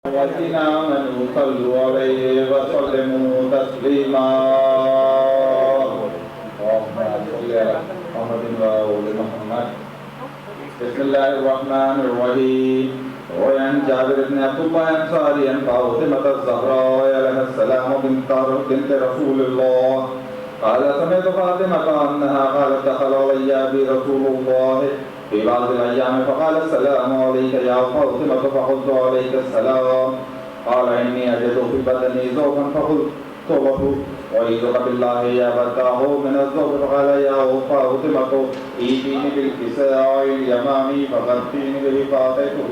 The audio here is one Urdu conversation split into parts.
الذين آمنوا صلوا عليه وسلموا تسليما اللهم صل على محمد وآل محمد بسم الله الرحمن الرحيم وعن جابر بن عبد الله الأنصاري عن فاطمة الزهراء عليها السلام بنت رسول الله قال سمعت فاطمة أنها قالت دخل علي أبي رسول الله في بعض الأيام فقال السلام عليك يا فاطمة فقلت عليك السلام قال إني أجد في بدني ذوقا فقلت توبة أعيذك بالله يا فتاه من الذوق فقال يا فاطمة ائتيني بالكساء اليماني فغطيني به فأتيته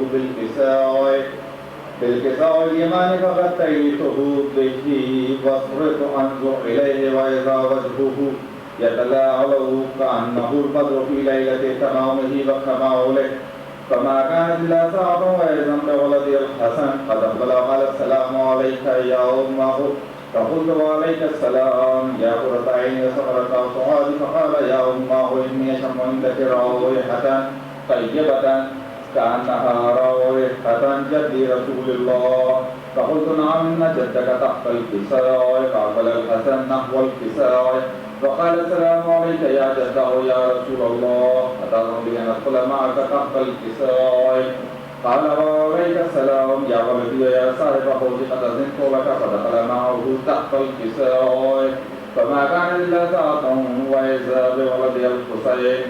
بالكساء اليماني فغطيته به وصرت أنظر إليه وإذا وجهه يتلاعب كأنه البدر في ليلة تمامه وكماله فما كانت إلا ساعة وإذا بولدي الحسن قد أقبل قال السلام عليك يا أمه فقلت وعليك السلام يا قرة عيني وسمرة فؤادي فقال يا أمه إني أشم عندك رائحة طيبة كأنها رائحة جد رسول الله فقلت نعم إن جدك تحت الكساء فأقبل الحسن نحو الكساء وقال السلام عليك يا جده يا رسول الله أتظن بي أن أدخل معك تحت الكساء قال وعليك السلام يا ولدي يا صاحب حوض قد أذنت لك فدخل معه تحت الكساء فما كان إلا ساعة وإذا بولدي الحسين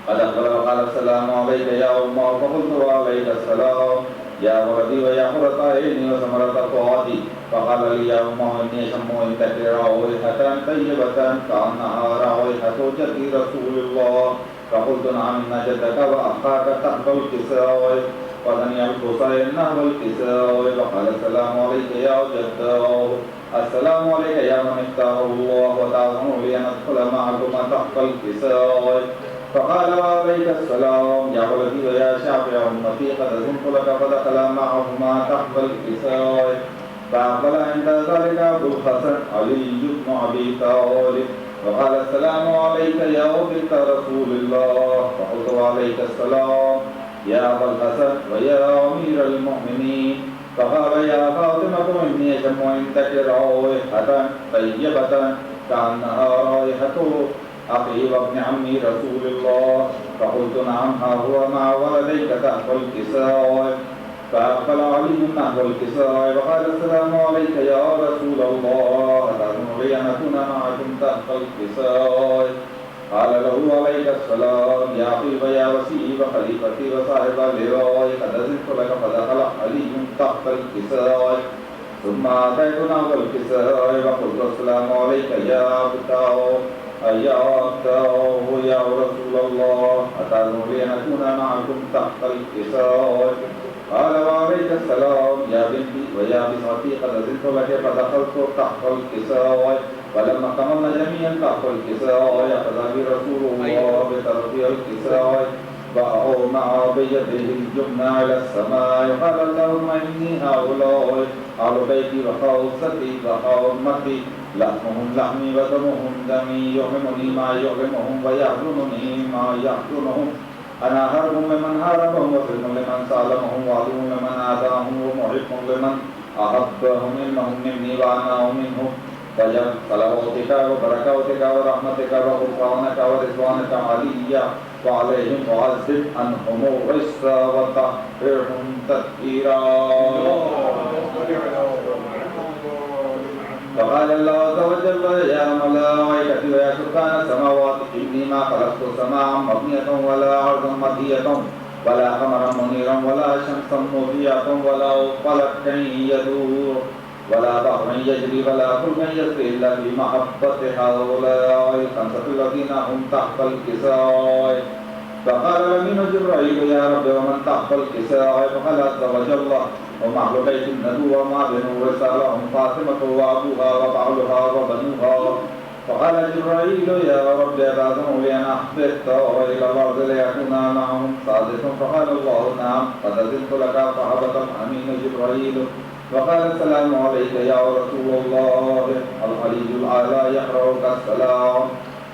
قد أقبل وقال السلام عليك يا أمه فقلت وعليك السلام يا ولدي ويا قرة عيني وثمرة فؤادي فقال لي يا أمه إني أشم عندك رائحة طيبة كأنها رائحة جد رسول الله فقلت نعم إن جدك وأخاك تحت الكساء وثني الحسين نحو الكساء فقال السلام عليك يا جده السلام عليك يا من اختاره الله وتعظم لي أن أدخل معكما تحت الكساء فقال وعليك السلام يا ولدي ويا شافع أمتي قد أذنت لك فدخل معهما تحت الكساء فأقبل عند ذلك أبو الحسن علي بن أبي طالب وقال السلام عليك يا بنت رسول الله فقلت وعليك السلام يا أبا الحسن ويا أمير المؤمنين فقال يا فاطمة إني أشم عندك رائحة طيبة كأنها رائحة أخي وابن عمي رسول الله فقلت نعم ها هو مع ولديك تحت الكساء فأقبل علي نحو الكساء وقال السلام عليك يا رسول الله أتأذن لي أن أكون معكم تحت الكساء قال له عليك السلام يا أخي ويا وسيء وخليفتي وصاحب اللواء قد أذنت لك فدخل علي تحت الكساء ثم أتيت نحو الكساء وقلت السلام عليك يا فتاه يا أبتاه يا رسول الله أتأذن لي أن أكون معكم تحت الكساء قال وعليك السلام يا بنتي ويا بنتي قد أذنت لك فدخلت تحت الكساء فلما كملنا جميعا تحت الكساء أخذ بي رسول الله بطرف الكساء وأومع بيده اليمنى إلى السماء قال اللهم إني هؤلاء أهل بيتي وخاصتي وأمتي لحمهم لحمي ودمهم دمي يؤلمني ما يؤلمهم ويحزنني ما يحزنهم أنا هرب لمن هاربهم وسلم لمن سالمهم وعدو لمن آذاهم ومحب لمن أحبهم إنهم مني وأنا منهم فجعل صلواتك وبركاتك ورحمتك وغفرانك ورضوانك علي وعليهم وعذب عنهم الرجس وطهرهم تطهيرا فقال الله عز وجل يا ملائكتي ويا سكان السماوات إني ما خلقت سماء مبنية ولا أرضا مهدية ولا قمرا منيرا ولا شمسا مضيئة ولا فلكا يدور ولا بحرا يجري ولا فلكا يسري إلا بمحبة هؤلاء الخمسة الذين هم تحت الكساء فقال لمن جبرائيل يا رب ومن تحت الكساء فقال عز وجل هم أهل بيت النبوة وما بنو رسالهم فاطمة وأبوها وبعلها وبنوها فقال جبرائيل يا رب أبعثهم لي أن أحبطت إلى الأرض ليكون معهم سادس فقال الله نعم قد أذنت لك فهبط الأمين جبرائيل وقال السلام عليك يا رسول الله العلي الأعلى يقرأك السلام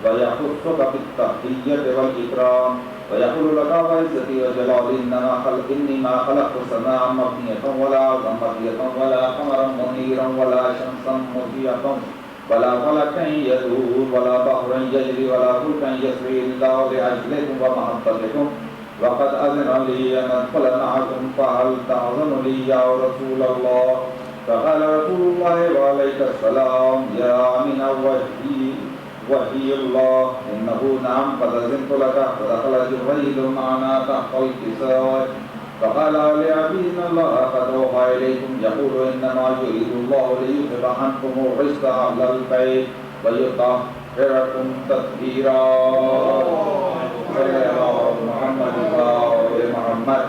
ويخصك بالتحية والإكرام ويقول لك وعزتي وجلالي إني ما خلقت سماء مبنية ولا أرضا مبنية ولا قمرا منيرا ولا شمسا مضيئة ولا فلكا يدور ولا بحرا يجري ولا فلكا يسري إلا لأجلكم ومحبتكم وقد أذن لي أن أدخل معكم فهل تأذن لي يا رسول الله؟ فقال رسول الله وعليك السلام يا من وحي الله إنه نعم قد أذنت لك. ودخل جبريل معنا تحت الكساء فقال لعبي إن الله قد أوحى إليكم يقول إنما يريد الله ليذهب عنكم الرجس أهل البيت ويطهركم تطهيرا. صلى الله محمد وآل محمد.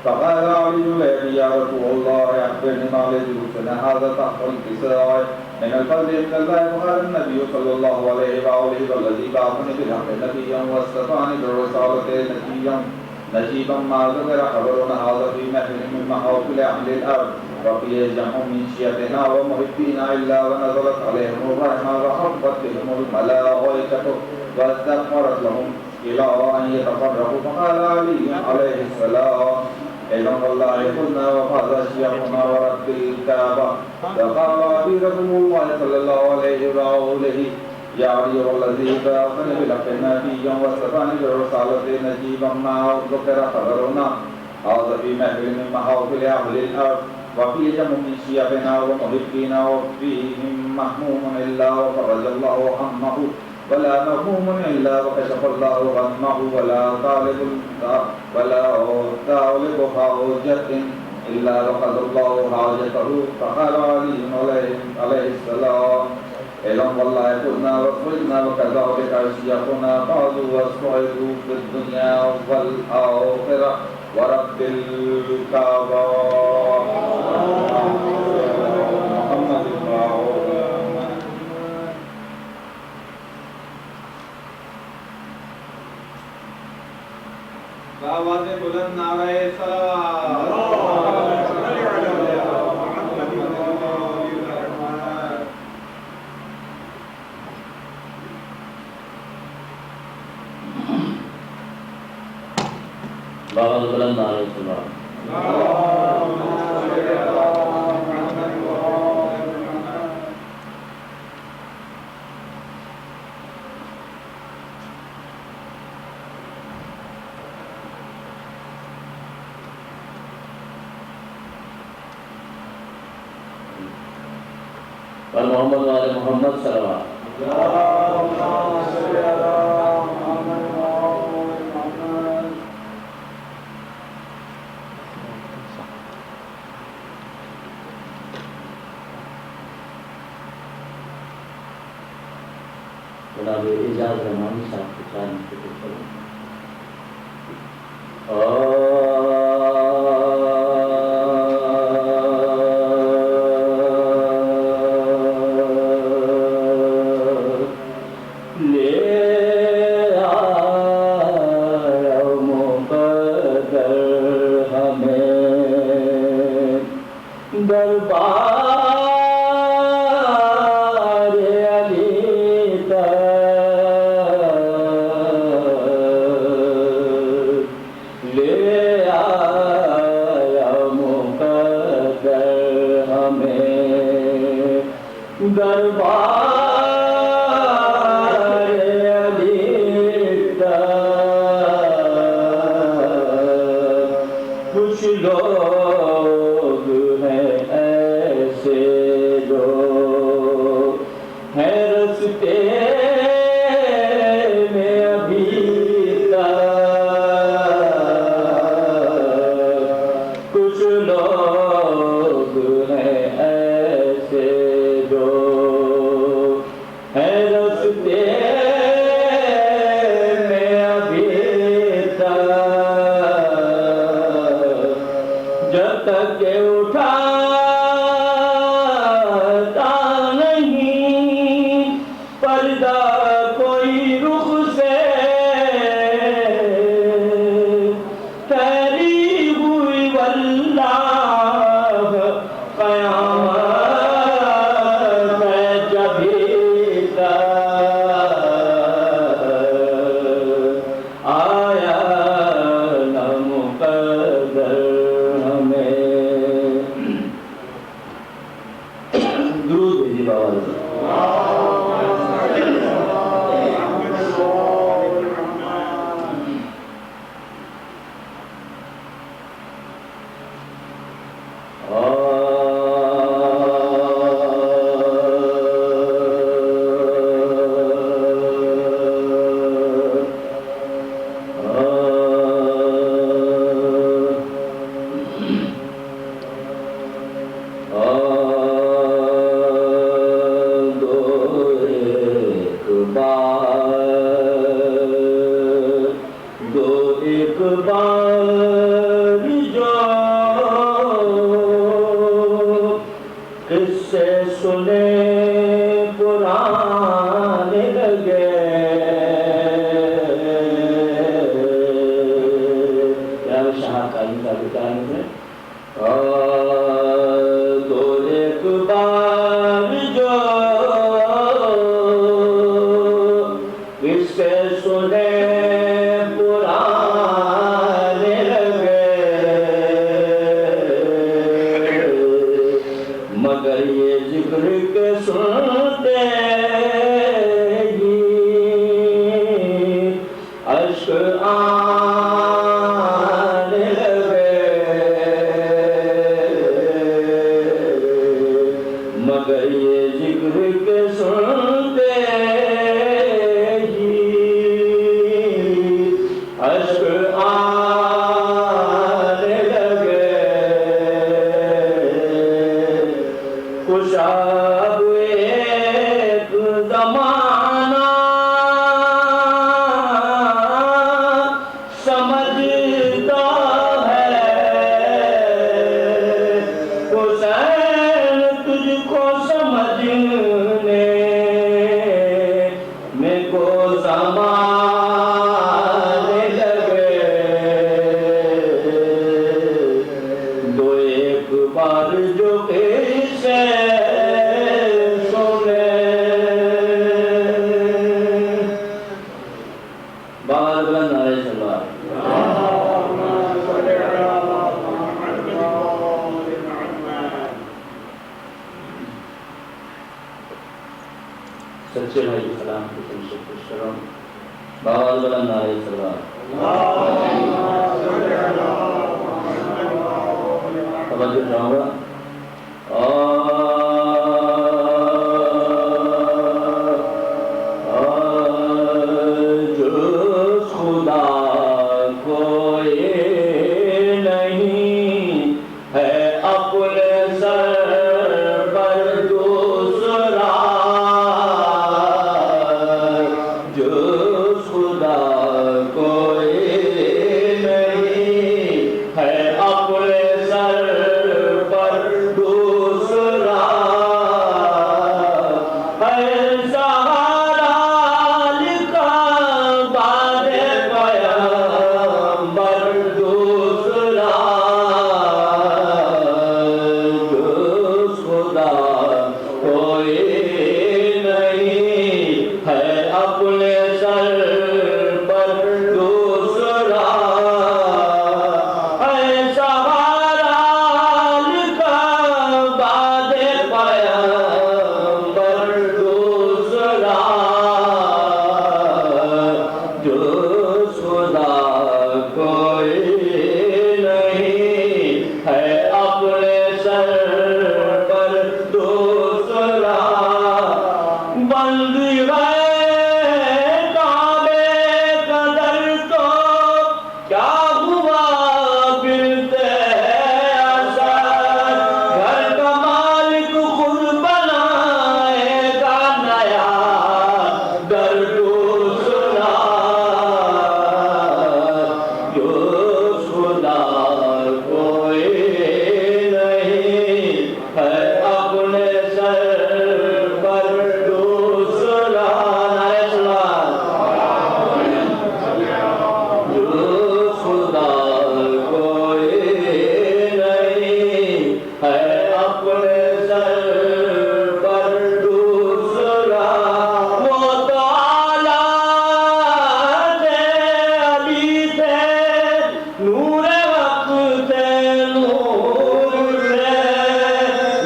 فقال علي يا رسول الله أخبرني ما الذي يوصلنا هذا تحت الكساء من الفضل من الله. فقال النبي صلى الله عليه وآله والذي بعثني بالحق نبيا واستطاعني بالرسالة نجيبا ما ذكر خبرنا هذا في محل من محافل أهل الأرض وفي جمع من شيعتنا ومحبين إلا ونزلت عليهم الرحمة وحفت بهم الملائكة واستغفرت لهم إلى أن يتفرقوا. فقال علي عليه السلام إذن والله قلنا وقال شيخنا ورب الكعبة. فقال أبي رسول الله صلى الله عليه وآله يا علي والذي بعثني بالحق نبيا واستطاعني بالرسالة نجيبا ما ذكر خبرنا هذا في محل من محافل أهل الأرض وفي جمع من شيعنا ومحبينا وفيهم محموم إلا وفرج الله همه ولا مهموم إلا وكشف الله غمه ولا طالب حاجة إلا وقضى الله حاجته. فقال علي عليه السلام إذن والله قلنا وخرجنا وكذلك شيخنا قالوا واستعيذوا في الدنيا والآخرة ورب الكعبة. محمد آواز بلند نعرہ صلوات. آواز بلند نعرہ صلوات. اور محمد والے محمد صلوات. جناب اعجاز رحمانی صاحب کے چار منٹ آیا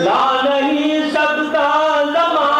لا نہیں سکتا زمانہ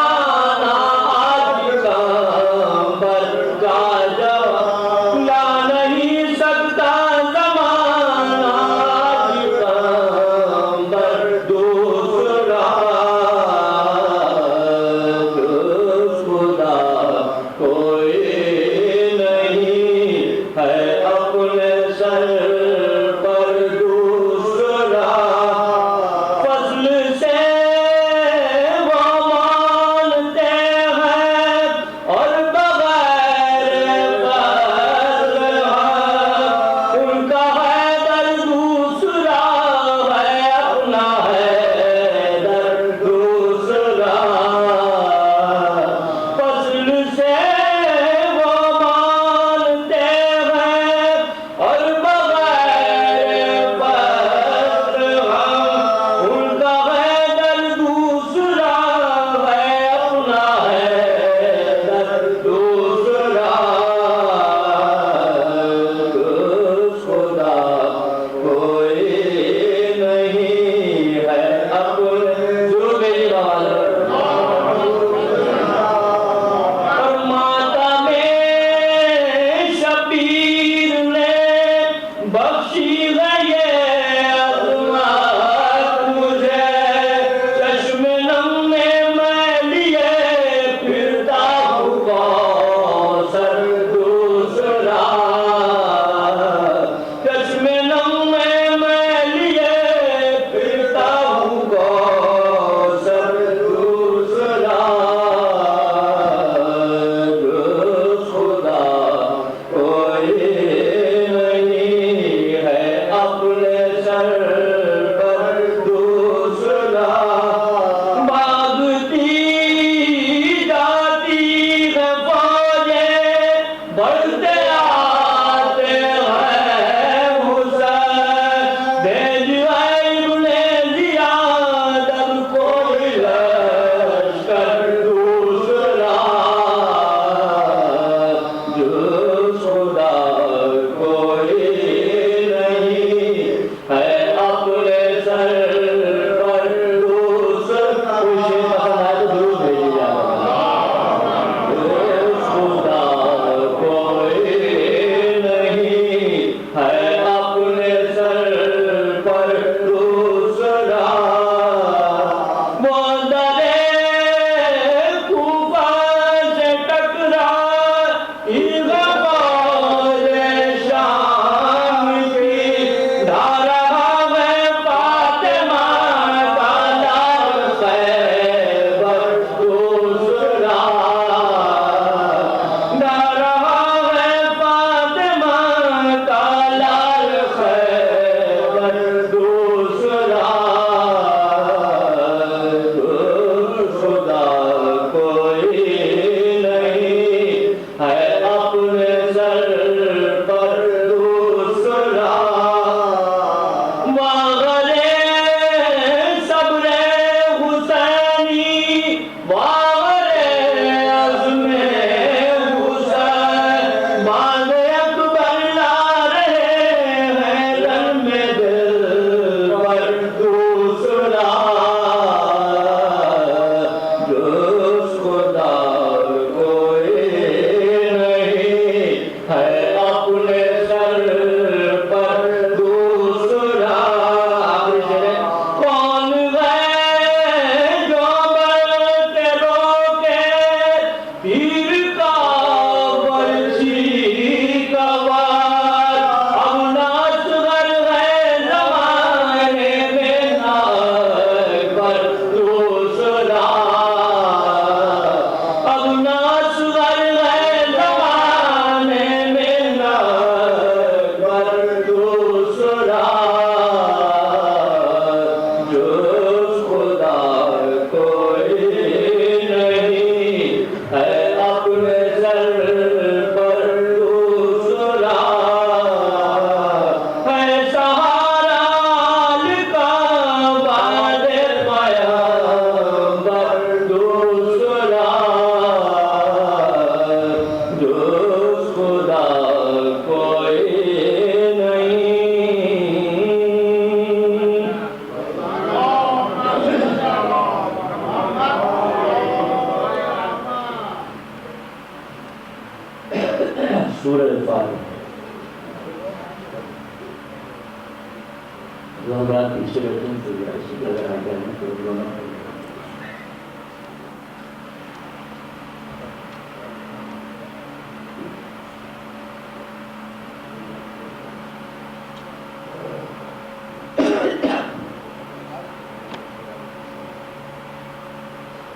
پیچھے بیٹھے ہیں تو اسی طرح آ جائیں تو دونوں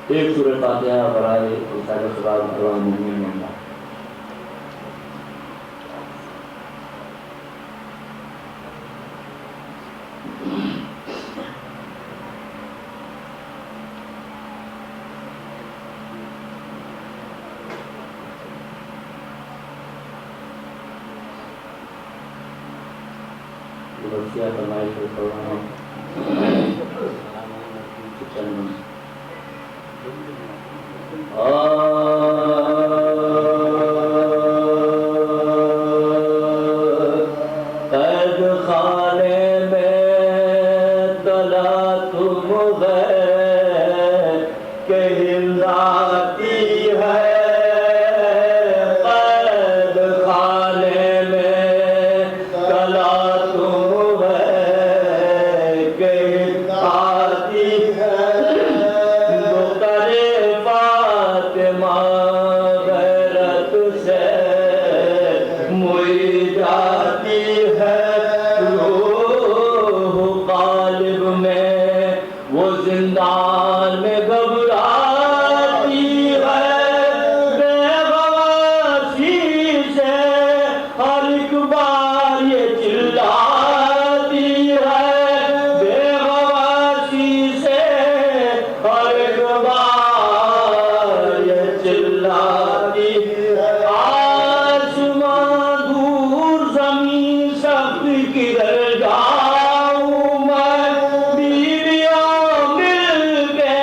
ایک سورہ فاتحہ برائے سارے سوال قرآن مومن میں بسیا فرمائی کو قرآن قید خانے میں تلا تم ہے کہ ہلاتی ہے قید خانے میں تلا تم ہے کہ ہلاتی ہے غیرت سے موئی جاتی ہے روح قالب میں وہ زندان میں گھبراتی ہے بے غواصی سے ہر ایک بار یہ چلاتی ہے بے غواصی سے ہر ایک بار چلاتی آسمان دور زمین سب کدھر جاؤں میں بیویاں مل کے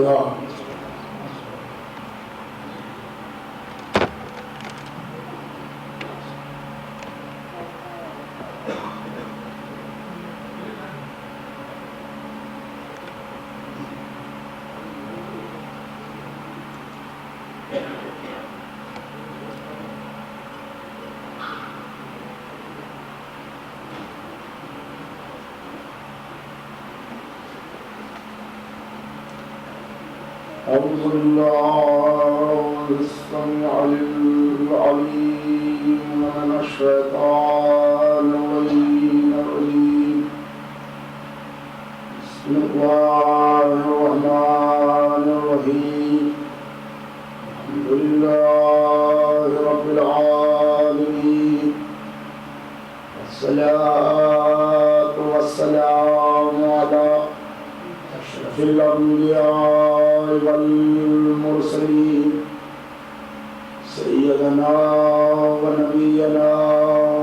فاتحہ۔ أعوذ بالله السميع العليم من الشيطان الرجيم. بسم الله الرحمن الرحيم. الحمد لله رب العالمين، والصلاة والسلام على أشرف الأنبياء والمرسلين سيدنا ونبينا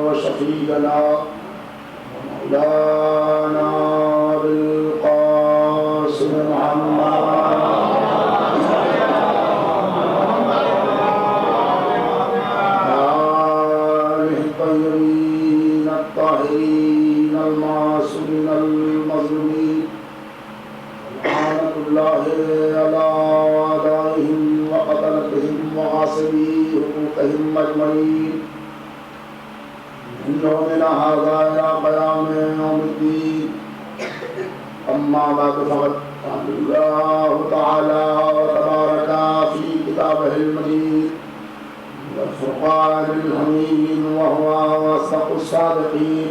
وشفيعنا ومولانا بالقاسم محمد آله الطيبين الطاهرين المعصومين المظلومين لعنة الله على أعدائهم وقتلتهم وغاصبي حقوقهم أجمعين من يومنا هذا إلى قيام يوم الدين. أما بعد فقد قال الله تعالى وتبارك في كتابه المجيد والفرقان الحميد وهو أصدق الصادقين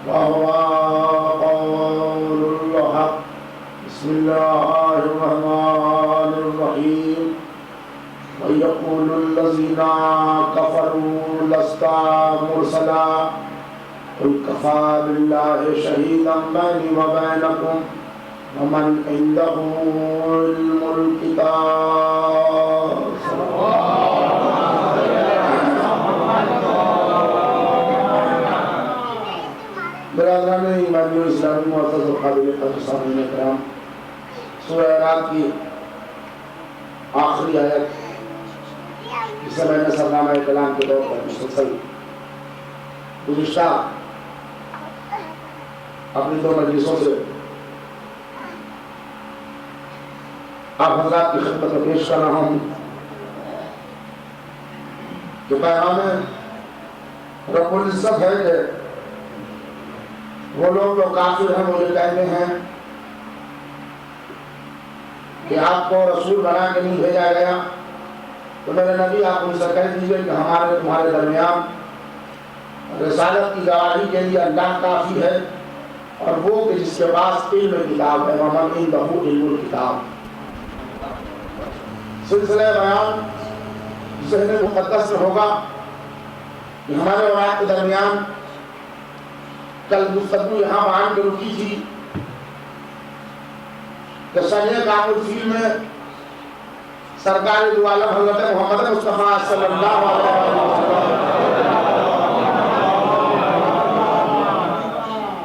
وهو قول الحق. بسم الله الرحمن الرحيم. ويقول الذين كفروا لست مرسلا قل كفى بالله شهيدا بيني وبينكم ومن عنده علم الكتاب. برادران ایمانی و اسلامی معزز و قابل قدر سامعین کرام، سورہ اعراف کی آخری آیت جسے میں نے سرنامہ کلام کے طور پر مسلسل گزشتہ اپنی دو مجلسوں سے آپ حضرات کی خدمت میں پیش کر رہا ہوں کہ پیغام رب العزت ہے کہ وہ لوگ جو کافر ہیں وہ یہ کہتے ہیں کہ آپ کو رسول بنا کے نہیں بھیجا گیا، تو میرے نبی آپ ان سے کہہ دیجئے کہ ہمارے تمہارے درمیان رسالت کی گواہی کے لیے اللہ کافی ہے، اور وہ کہ جس کے پاس علم کتاب ہے، وَمَنْ عِنْدَهُ عِلْمُ الْكِتَابِ. سلسلہ بیان ذہن مقدس میں ہوگا کہ ہمارے اور آپ کے درمیان کل گفتگو یہاں بیان کے رکی تھی کہ سنہ کام الفیل میں سرکار دو عالم حضرت محمد مصطفیٰ صلی اللہ علیہ وسلم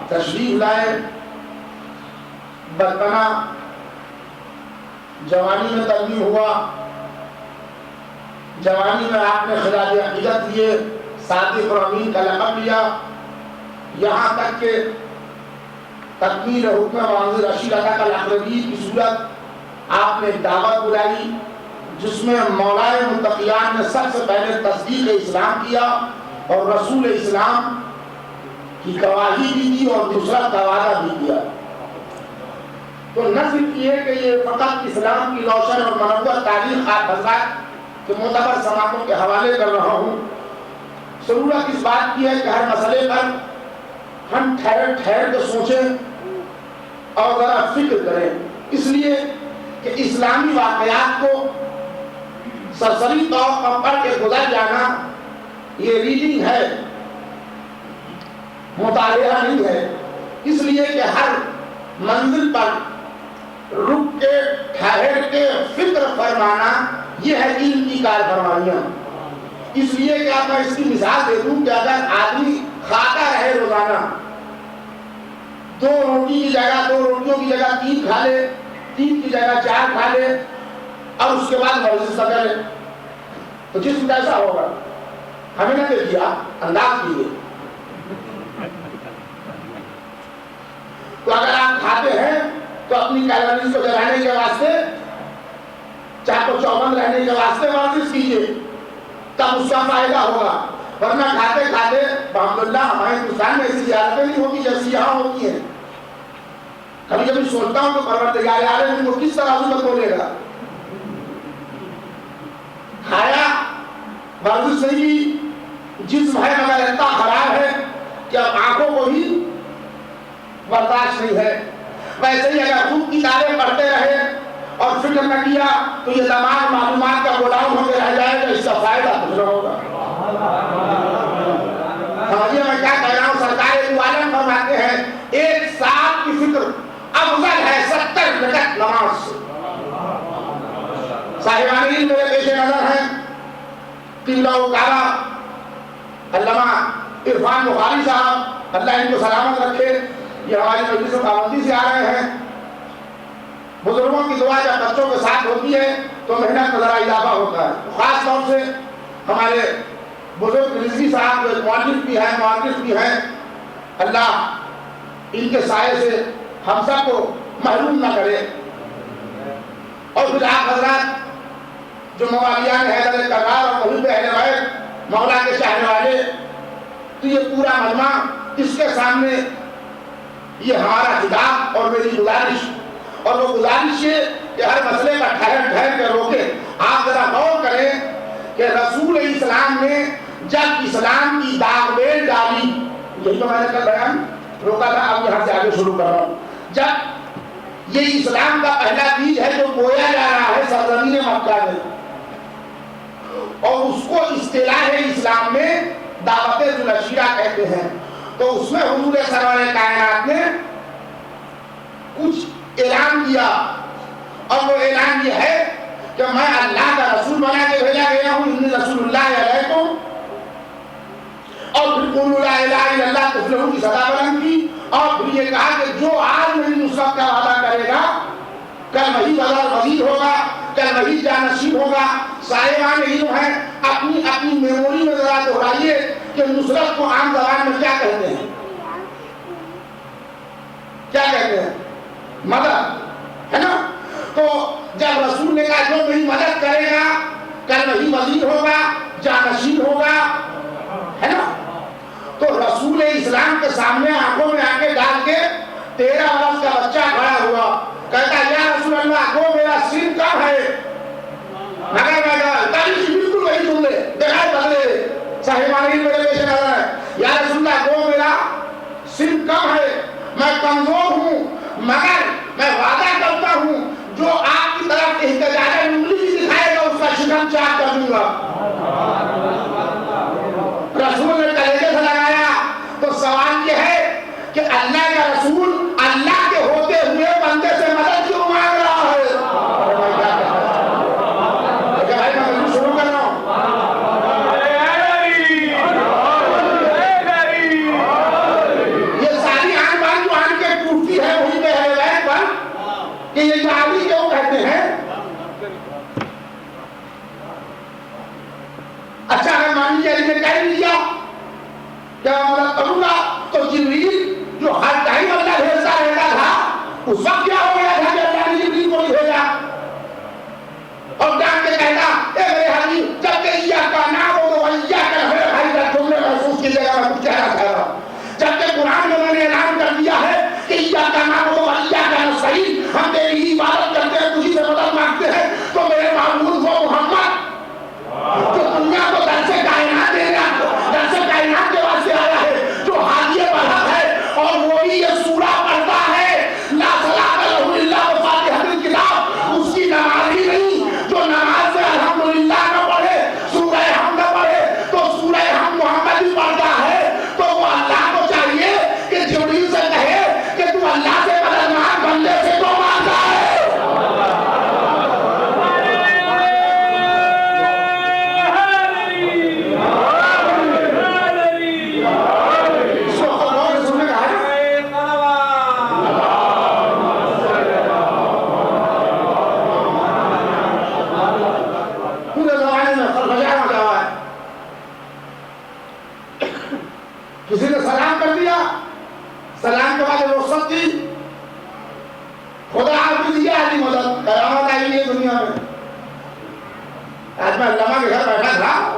تشریف لائے، بچپنا جوانی میں ترمیم ہوا، جوانی میں آپ نے خراج عقیدت لیے، صادق اور امین کا لقب لیا، یہاں تک کہ تکمیل حکم وانظر عشیرتک الاقربین کی صورت آپ نے دعوت بلائی، جس میں مولائے متقیان نے سب سے پہلے تصدیق اسلام کیا اور رسول اسلام کی گواہی بھی دی اور دوسرا وعدہ بھی کیا. تو نہ صرف یہ کہ یہ فقط اسلام کی روشن اور منور تاریخ آپ حضرات کے معتبر سماعتوں کے حوالے کر رہا ہوں، ضرورت اس بات کی ہے کہ ہر مسئلے پر ہم ٹھہر کے سوچیں اور ذرا فکر کریں، اس لیے کہ اسلامی واقعات کو سرسری طور پر پڑھ کے گزر جانا یہ ریڈنگ ہے، مطالعہ نہیں ہے. اس لیے کہ ہر منزل پر رک کے ٹھہر کے فکر فرمانا یہ ہے علم کی کار فرمانیاں. اس لیے کہ آپ میں اس کی مثال دے دوں کہ اگر آدمی کھاتا رہے روزانہ، دو روٹیوں کی جگہ 3 کھا لے، 3 کی جگہ 4 کھا لے اور اس کے بعد ورزش نہ کرے تو جسم کیسا ہوگا؟ ہمیں نے دیا انداز کیجیے. تو اگر آپ کھاتے ہیں تو اپنی کیلوریز کو جلانے کے واسطے چاہے تو چوبند رہنے کے واسطے ورزش کیجیے تب اس کا فائدہ ہوگا. ورنہ کھاتے کھاتے الحمدللہ ہمارے ہندوستان میں ایسی زیادتیں نہیں ہوگی جیسی یہاں ہوتی ہیں. کبھی کبھی سوچتا ہوں کہ پروردگار عالم کو کس طرح میں بولے گا. کھایا ورزش نہیں کی, جسم ہے مگر اتنا خراب ہے کہ اب آنکھوں کو بھی برداشت نہیں ہے. ویسے ہی اگر خوب کتابیں پڑھتے رہے اور فکر نہ کیا تو یہ تمام معلومات کا گوڈاؤن ہو کے رہ جائے گا, اس کا فائدہ کچھ نہ ہوگا. یہ میں کیا کہہ رہا ہوں, سرکار دو عالم فرماتے ہیں 1 سال کی فکر افضل ہے 70 رکعت نماز سے. صاحبان علم میرے پیش نظر ہیں قبلہ و کعبہ علامہ عرفان بخاری صاحب, اللہ ان کو سلامت رکھے, یہ ہماری مجلس میں پابندی سے آ رہے ہیں. بزرگوں کی دعا جب بچوں کے ساتھ ہوتی ہے تو محنت کا ذرا اضافہ ہوتا ہے. خاص طور سے ہمارے بزرگ رضوی صاحب جو مؤلف بھی ہیں, اللہ ان کے سائے سے ہم سب کو محروم نہ کرے. اور پھر آپ حضرات جو موالیان حیدر کرار اور محب اہل بیت مولا کے چاہنے والے, تو یہ پورا مجمع اس کے سامنے یہ ہمارا خطاب اور میری گزارش, اور وہ گزارش ہے کہ ہر مسئلے کا ٹھہر کے روکے. آپ ذرا غور کریں کہ رسول اسلام نے جب اسلام کی داغ بیل ڈالی, یہی تو میں نے کل بیان روکا تھا, اب یہاں سے آگے شروع کر رہا ہوں. جب یہ اسلام کا پہلا بیج ہے جو بویا جا رہا ہے سرزمین مکہ میں, اور اس کو اصطلاح اسلام میں دعوت ذوالعشیرہ کہتے ہیں, تو اس میں حضور سرور کائنات نے کچھ اعلان کیا, اور وہ اعلان یہ ہے کہ میں اللہ کا رسول بنا کے بھیجا گیا ہوں, انی رسول اللہ علیکم. اور پھر قولوا لا الہ الا اللہ تفلحوا کی صدا بلند کی, اور پھر یہ کہا کہ جو آج میری نصرت کا وعدہ کرے گا کل وہی وزیر ہوگا, کل وہی جانشین ہوگا. صاحبان علم ہیں, اپنی اپنی میموری میں ذرا دہرائیے کہ نصرت کو عام زبان میں کیا کہتے ہیں, کیا کہتے ہیں؟ مدد, ہے نا. تو جب رسول نے کہا جو میری مدد کرے گا کل وہی وزیر ہوگا, جانشین ہوگا, ہے نا. تو رسول اسلام کے سامنے آنکھوں میں آنکھیں ڈال کے 13 برس کا بچہ کھڑا ہوا, کہتا یا رسول اللہ وہ میرا سن کم ہے, مگر بالکل وہی سن لے بغیر بدلے. صاحبان علم میرے پیش نظر ہے, یا رسول اللہ وہ میرا سن کم ہے, میں کمزور ہوں, مگر میں وعدہ کرتا ہوں جو آپ کی طرف احتجاج انگلی بھی دکھائے گا اس کا شکم چاک کر دوں گا. رسول نے کلیجے سے لگایا. تو سوال یہ ہے کہ اللہ کا رسول اللہ کے ہوتے ہوئے بندے سے مدد کیوں مانگ رہا ہے؟ بھائی میں شروع کر رہا ہوں. یہ ساری آن بان جو آن کے ٹوٹتی ہے وہی پہ ہے ویب پر کہ یہ جعلی کیوں کہتے ہیں. اچھا اگر مان لیجیے نے کہہ لیا کیا مدد کروں گا, تو جبریل جو ہر ٹائم اللہ بھیجتا رہتا تھا اس وقت کیا ہو گیا تھا کہ اللہ نے جبریل کو نہیں بھیجا, اور ڈانٹ کے کہتا اے میرے حبیب جب کہ ایاک نعبد و ایاک نستعین, بھائی جب تم نے محسوس کیجیے گا میں کچھ کہنا چاہ رہا ہوں. جب کہ قرآن میں نے اعلان کر دیا ہے کہ ایاک نعبد و ایاک نستعین, ہم تیری ہی عبادت کرتے ہیں, تجھی سے مدد مانگتے ہیں, تو میرے معبود وہ محمد جو دنیا کو درس کائنات دے رہا, درس کائنات کے واسطے آیا ہے, جو حادی برحق ہے, اور وہی یہ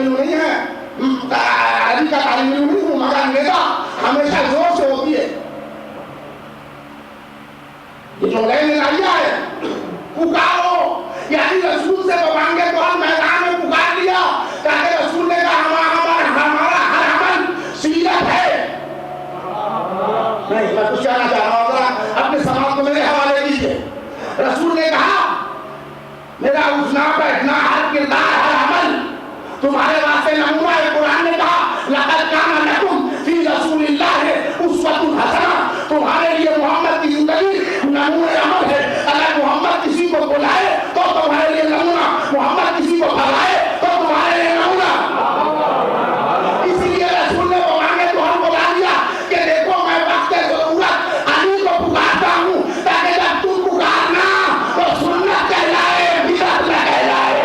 علم نہیں ہے، عربی کا طالب علم نہیں ہوں، مگر ندا ہمیشہ زور سے ہوتی ہے. یہ جو لین لائیا ہے پکارو، یعنی رسول سے تو مانگے تو ہم میدان میں پکار لیا تاکہ رسول نے کہا ہمارا ہر عمل سیرت ہے. نہیں، میں کچھ کہنا چاہ رہا ہوں، ذرا اپنے سماعت کو میرے حوالے دیجیے. رسول نے کہا میرا اٹھنا بیٹھنا ہر کردار ہر عمل تمہارے واسطے نمونہ ہے. قرآن نے کہا لقد کان لکم فی رسول اللہ اسوۃ حسنہ، تمہارے لیے محمد کی زندگی نمونہ عمل ہے. اگر محمد کسی کو بلائے تو تمہارے لیے نمونہ، محمد کسی کو بھگائے تو تمہارے لیے نمونہ. اسی لیے رسول نے وہ مانگے تو ہم بلا دیا کہ دیکھو میں وقت ضرورت علی کو پکارتا ہوں تاکہ جب تم پکارنا تو سنت کہلائے، بدعت نہ کہلائے.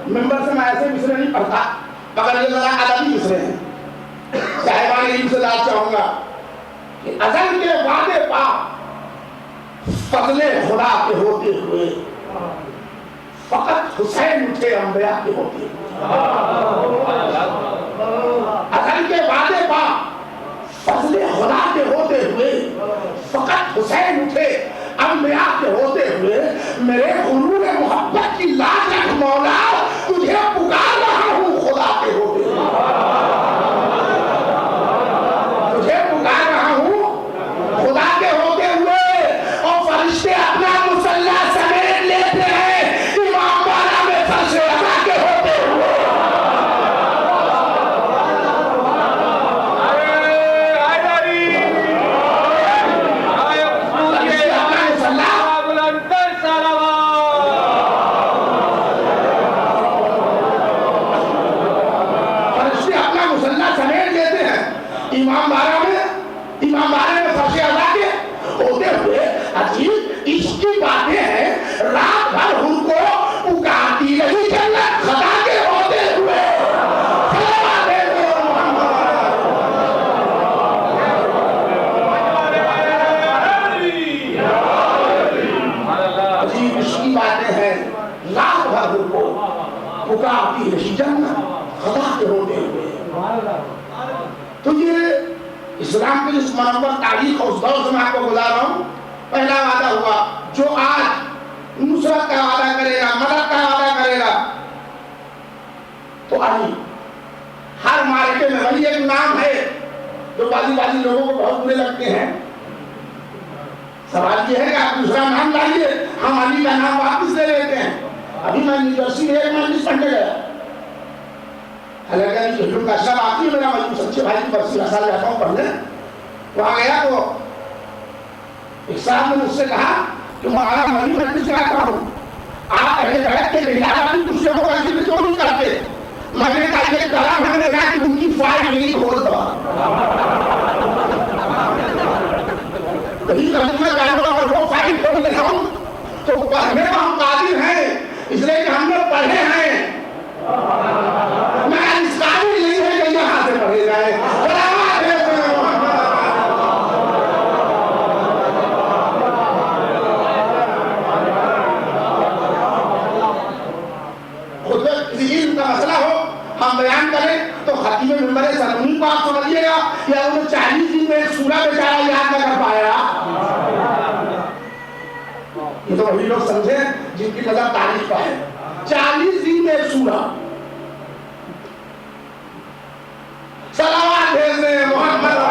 ممبر سے میں ایسے مصرے نہیں پڑھتا مگر یہ ذرا ادبی مصرے ہیں. صاحبان علم سے داد چاہوں گا کہ ازل کے وعدے پا فضل خدا کے ہوتے ہوئے فقط حسین اٹھے انبیاء کے ہوتے ہوئے. ازل کے وعدے پا فضل خدا کے ہوتے ہوئے فقط حسین اٹھے انبیاء کے ہوتے ہوئے. میرے غرور محبت کی لاج رکھ مولا، تجھے پکار رہا ہوں خدا کے ہوتے ہوئے، تجھے پکار رہا ہوں خدا کے ہوتے ہوئے. اور فرشتے اپنا مسلح سمیت لیتے ہیں امام بالا میں فرش رضا کے ہوتے ہوئے. امام بارے میں فرش ادا کے ہوتے ہوئے عجیب عشق کی باتیں ہیں. رات بھر ان کو پکارتی رہی جنت خدا کے ہوتے ہوئے. عجیب عشق کی باتیں ہیں، رات بھر ان کو پکارتی رہی جنت خدا کے ہوتے ہوئے. تو یہ اسلام کی جس منور تاریخ اور اس دور سے میں آپ کو گزار رہا ہوں. پہلا وعدہ ہوا جو آج نصرت کا وعدہ کرے گا، مدد کا وعدہ کرے گا تو علی. ہر مارکے میں ولی ایک نام ہے جو بازی لوگوں کو بہت برے لگتے ہیں. سوال یہ ہے کہ آپ دوسرا نام لائیے، ہم علی کا نام واپس لے لیتے ہیں. ابھی میں نیو جرسی میں ایک مجلس پڑھنے گیا، حالانکہ ہجوم کا شب آتی ہے، میرا مجلس سچے بھائی کی برسی مسال جاتا ہوں پڑھنے. وہاں گیا تو ایک صاحب نے مجھ سے کہا کہ مولانا میں مجلس کراتا ہوں، آپ اہل بیت کے رجالہ دوسرے کو ایسی بھی کیوں نہیں کرتے؟ میں نے کہا یہ کرا، میں نے کہا کہ ان کی فائل نہیں کھول دو. کہیں کرنے میں جائے گا اور وہ فائل کھول لے ہوں تو پڑھنے کا ہم قادر ہیں، اس لیے کہ ہم نے پڑھے ہیں. میں اس قابل نہیں ہے کہ یہاں سے پڑھے جائے. خود کسی علم کا مسئلہ ہو ہم بیان کریں تو خطیب منبر سرمنی کو آپ سمجھیے گا یا انہیں 40 دن میں ایک سورہ بیچارہ یاد نہ کر پایا. یہ تو وہی لوگ سمجھے جن کی نظر تاریخ کا ہے. 40 دن میں ایک سورہ. صلوات بھیجنے محمد.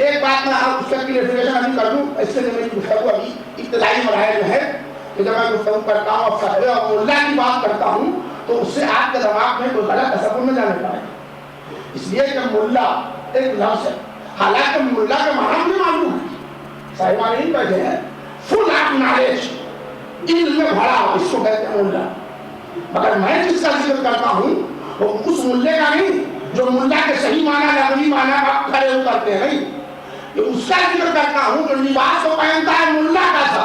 ایک بات میں آپ اس کی ریفریشن ابھی کر دوں، اس سے میری گفتگو ابھی ابتدائی مراحل میں ہے کہ جب میں گفتگو کرتا ہوں اور فقہ اور ملا کی بات کرتا ہوں تو اس سے آپ کے دماغ میں کوئی غلط تصور نہ جانے پائے. اس لیے کہ ملا ایک لفظ ہے، حالانکہ ملا کے معنی بھی معلوم ہے. صاحبان نہیں بیٹھے ہیں، فل آف نالج، علم میں بھرا ہو، اس کو کہتے ہیں ملا. مگر میں جس کا ذکر کرتا ہوں وہ اس ملے کا نہیں جو ملا کے صحیح معنی لغوی معنی آپ کھڑے اترتے ہیں، نہیں. یہ اس کا ذکر کرتا ہوں جو لباس کو پہنتا ہے ملا کا سا،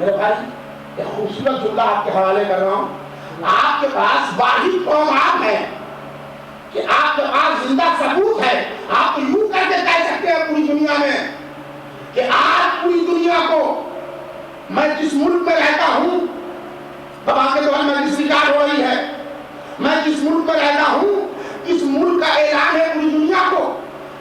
میرے بھائی ایک خوبصورت جملہ آپ کے حوالے کر رہا ہوں. آپ کے پاس واحد قوم آپ ہے کہ آپ کے پاس زندہ ثبوت ہے. آپ یوں کر کے کہہ سکتے ہیں پوری دنیا میں کہ آج پوری دنیا کو میں جس ملک میں رہتا ہوں، بابا کے دور میں جس ریکارڈ ہو رہی ہے، میں جس ملک میں رہتا ہوں اس ملک کا اعلان ہے پوری دنیا کو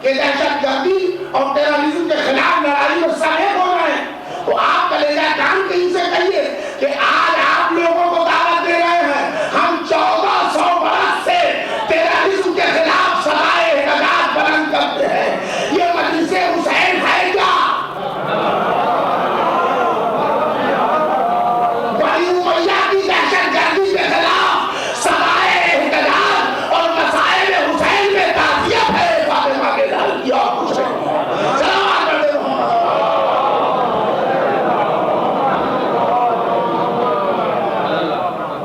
کہ دہشت گردی اور ٹیررزم کے خلاف لڑائی میں سب ایک ہو رہے ہیں. تو آپ کلیجہ کان کے ان سے کہیے کہ آج آپ لوگوں کو دعوت دے رہے ہیں، ہم 1400 برس سے ٹیررزم کے خلاف سرائے احتجاج بلند کرتے ہیں. یہ مجلس حسین ہے کیا؟ بڑی امیہ کی دہشت گردی کے خلاف سرائے احتجاج اور مسائل حسین میں تعزیت ہے فاطمہ کے لال کی اور کچھ نہیں. سلامات کرتے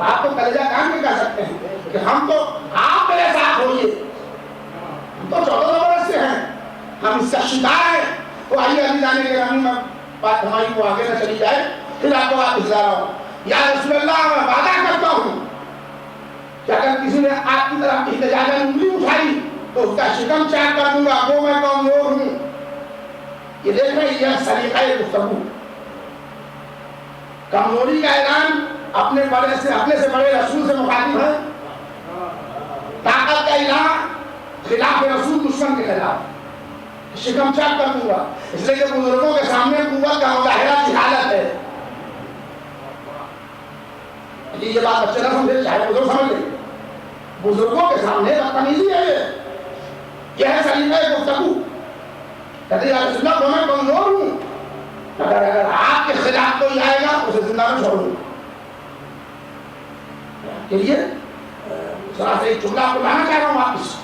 آپ تو کلیجہ کام کے کہہ سکتے ہیں کہ ہم تو آپ میرے ساتھ ہوئیے، ہم تو 14 برس سے ہیں، ہم اس کا شکار ہیں. تو آئیے ابھی جانے کے رہنی میں بات ہماری کو آگے نہ چلی جائے، پھر آپ کو بات بھجلا رہا ہوں. یا رسول اللہ میں وعدہ کرتا ہوں کہ اگر کسی نے آپ کی طرف احتجاج میں انگلی اٹھائی تو اس کا شکم چاک کر دوں گا. وہ میں کمزور ہوں. یہ دیکھ رہے یہ سلیقہ گفتگو، کمزوری کا اعلان اپنے سے بڑے رسول سے مخاطب ہے، طاقت کا اعلان خلاف رسول دشمن کے خلاف. شکم چاک کر دوں گا، اس لیے کہ بزرگوں کے سامنے قوت کا مظاہرہ جہالت ہے. یہ بات بچے نہ سمجھے، چاہے بزرگ سمجھ لیں، بزرگوں کے سامنے بدتمیزی ہے. یہ ہے سلیقہ گفتگو. کہتے یا رسول اللہ میں کمزور ہوں، اگر آپ کے خلاف کوئی آئے گا اسے زندہ میں چھوڑوں گا. کے لیے ذرا سے ایک جملہ آپ کو لانا چاہ رہا ہوں واپس.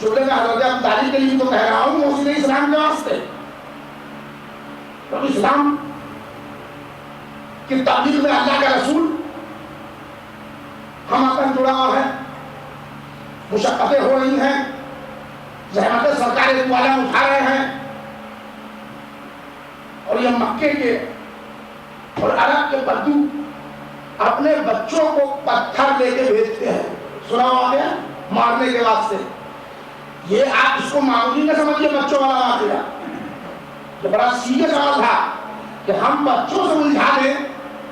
جملے میں حضرت ابو طالب کے لیے تو کہہ رہا ہوں موجود اسلام کے واسطے. تو اسلام کی تبلیغ میں اللہ کا رسول ہم اپن جڑا ہوا ہے. مشقتیں ہو رہی ہیں، زحمتیں سرکار دو عالم اٹھا رہے ہیں، اور یہ مکے کے اور عرب کے بدو اپنے بچوں کو پتھر لے کے بھیجتے ہیں. سنا ہوا گیا مارنے کے واسطے. یہ آپ اس کو معمولی نہ سمجھیے بچوں والا واقعہ، یہ بڑا سیریس سوال تھا کہ ہم بچوں سے الجھا دیں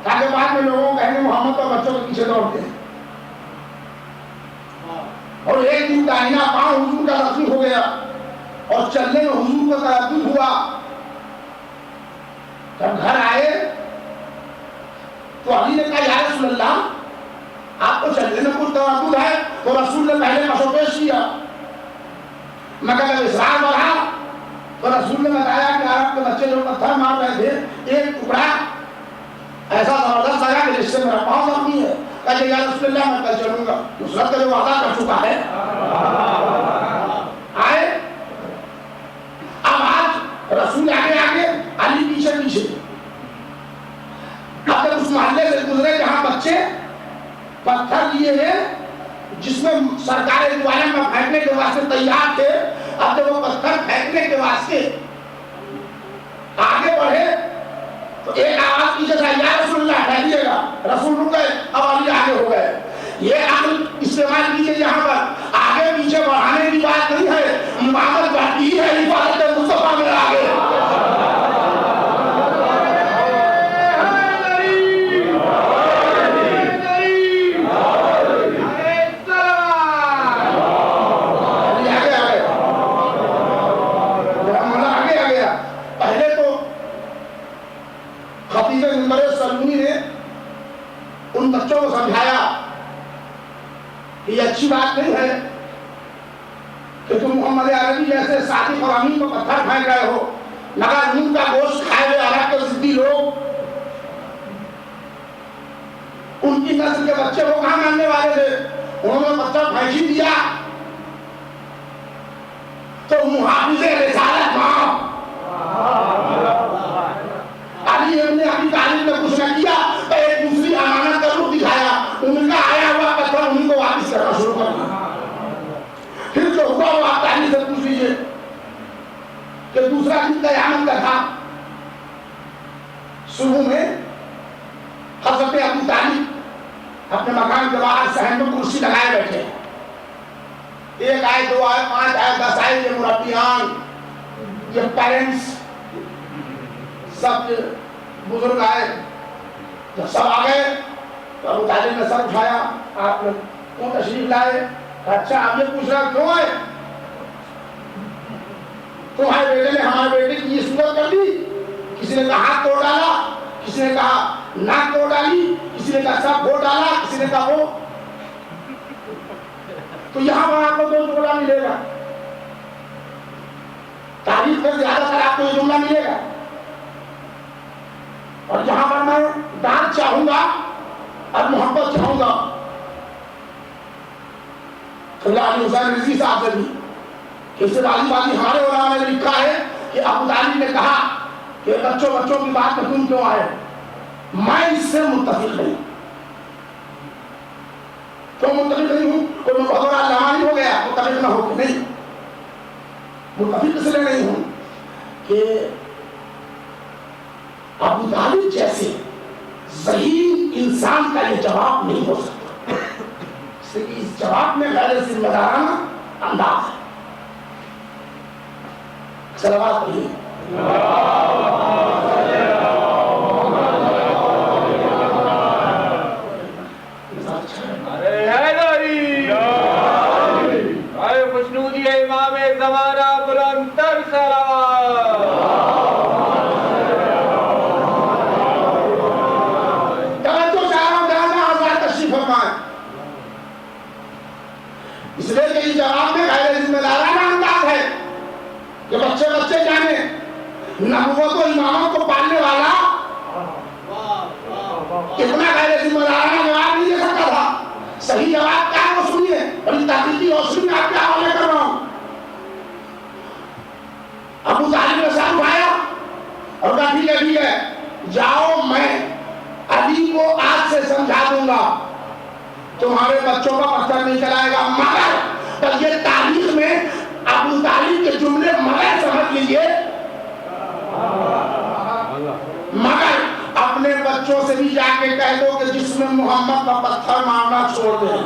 تاکہ بعد میں لوگوں کو کہیں محمد اور بچوں کے پیچھے دوڑتے ہیں. اور ایک دن داہنا پاؤں حضور کا زخمی ہو گیا اور چلنے میں حضور کو تردد ہوا. جب گھر آئے تو علی نے کہا یا رسول اللہ آپ کو چلنے میں کچھ تردد ہے؟ تو رسول نے پہلے مشو پیش کیا. مگر جب اسرار بڑھا تو رسول نے بتایا کہ عرب کے بچے جو پتھر مار رہے تھے ایک ٹکڑا ایسا زبردست آیا کہ جس سے میرا پاؤں زخمی ہے. کہا یا رسول اللہ میں کل چلوں گا. نصرت کا جو وعدہ کر چکا ہے آئے. اب آج رسول آگے آگے علی پیچھے پیچھے. اب جب اس محلے سے گزرے جہاں بچے پتھر لیے ہیں جس میں سرکار دو عالم میں پھینکنے کے واسطے تیار تھے، اب جب وہ پتھر پھینکنے کے واسطے آگے بڑھے تو ایک آواز پیچھے سے یا رسول اللہ ٹھہریے گا. رسول رک گئے، اب علی آگے ہو گئے. یہ عقل استعمال کیجیے یہاں پر. آگے پیچھے بڑھانے کی بات نہیں ہے، امامت بڑھتی ہے حفاظت مصطفیٰ میں آگے. ان بچوں کو سمجھایا کہ یہ اچھی بات نہیں ہے کہ تم محمد عربی جیسے صادق اور امین کو پتھر پھینک رہے ہو. مگر ان کا گوشت کھائے ہوئے عرب کے ضدی لوگ ان کی نسل کے بچے کو کہاں ماننے والے تھے. انہوں نے پتھر پھینک ہی دیا تو محافظ رسالت معاف. علی ابن ابی طالب نے کچھ نہ کیا تو ایک دوسری امانت کا رخ دکھایا. ان کا آیا ہوا پتھر ان کو واپس کرنا شروع کر دیا. پھر جو ہوا وہ آپ تعلیم سے پوچھ لیجیے کہ دوسرا دن قیامت کا تھا. صبح میں حضرت ابو طالب اپنے مکان کے باہر صحن میں کرسی لگائے بیٹھے ہیں. 1 آئے 2 آئے 5 آئے 10 آئے یہ مربیان یہ پیرنٹس سب بزرگ آئے. جب سب آ گئے تو ابو طالب نے سر اٹھایا, آپ نے کیوں تشریف لائے؟ اچھا آپ یہ پوچھ رہا کیوں آئے؟ تمہارے بیٹے نے ہمارے بیٹے کی یہ صورت کر دی. کسی نے کہا ہاتھ توڑ ڈالا, کسی نے کہا ناک توڑ ڈالی, کسی نے کہا سب پھوڑ ڈالا, کسی نے کہا وہ. تو یہاں پر آپ کو 2 جملہ ملے گا, تاریخ میں زیادہ تر آپ کو یہ جملہ ملے گا. اور جہاں پر میں داد چاہوں گا اور محبت چاہوں گا, علی حسین رضوی صاحب سے بھی اس سے والی ہمارے علماء نے لکھا ہے کہ ابو طالب نے کہا کہ بچوں کی بات میں تم کیوں آئے؟ میں اس سے متفق نہیں. کیوں متفق نہیں ہوں؟ کوئی میں بہت بڑا علامہ نہیں ہو گیا متفق نہ ہو کے نہیں. متفق اس لیے نہیں ہوں کہ ابو طالب جیسے ذہین انسان کا یہ جواب نہیں ہو سکتا. اس جواب میں غیر ذمہ دارانہ انداز ہے. صلوات پڑھیے. خوشنودی امام زمانہ بلندر صلوات. توجہ چاہوں جانا حضرات تشریف فرمائیں. اس لیے کہ یہ جواب میں غیر ذمہ دارانہ انداز ہے کہ بچے جانے نبوت و امامت کو پالنے والا اتنا غیر ذمہ دارانہ جواب نہیں دے سکتا تھا. صحیح جواب کیا ہے وہ سنیے, بڑی تحقیقی روشنی میں آپ کے حوالے کر رہا ہوں. ابو طالب نے ساتھ اٹھایا اور کہا ٹھیک ہے جاؤ, میں علی کو آج سے سمجھا دوں گا, تمہارے بچوں کا پتھر نہیں چلائے گا. مگر یہ تاریخ میں ابو طالب کے جملے مگر سمجھ لیجئے, مگر اپنے بچوں سے بھی جا کے کہہ دو کہ جس میں محمد کا پتھر مارنا چھوڑ دیں.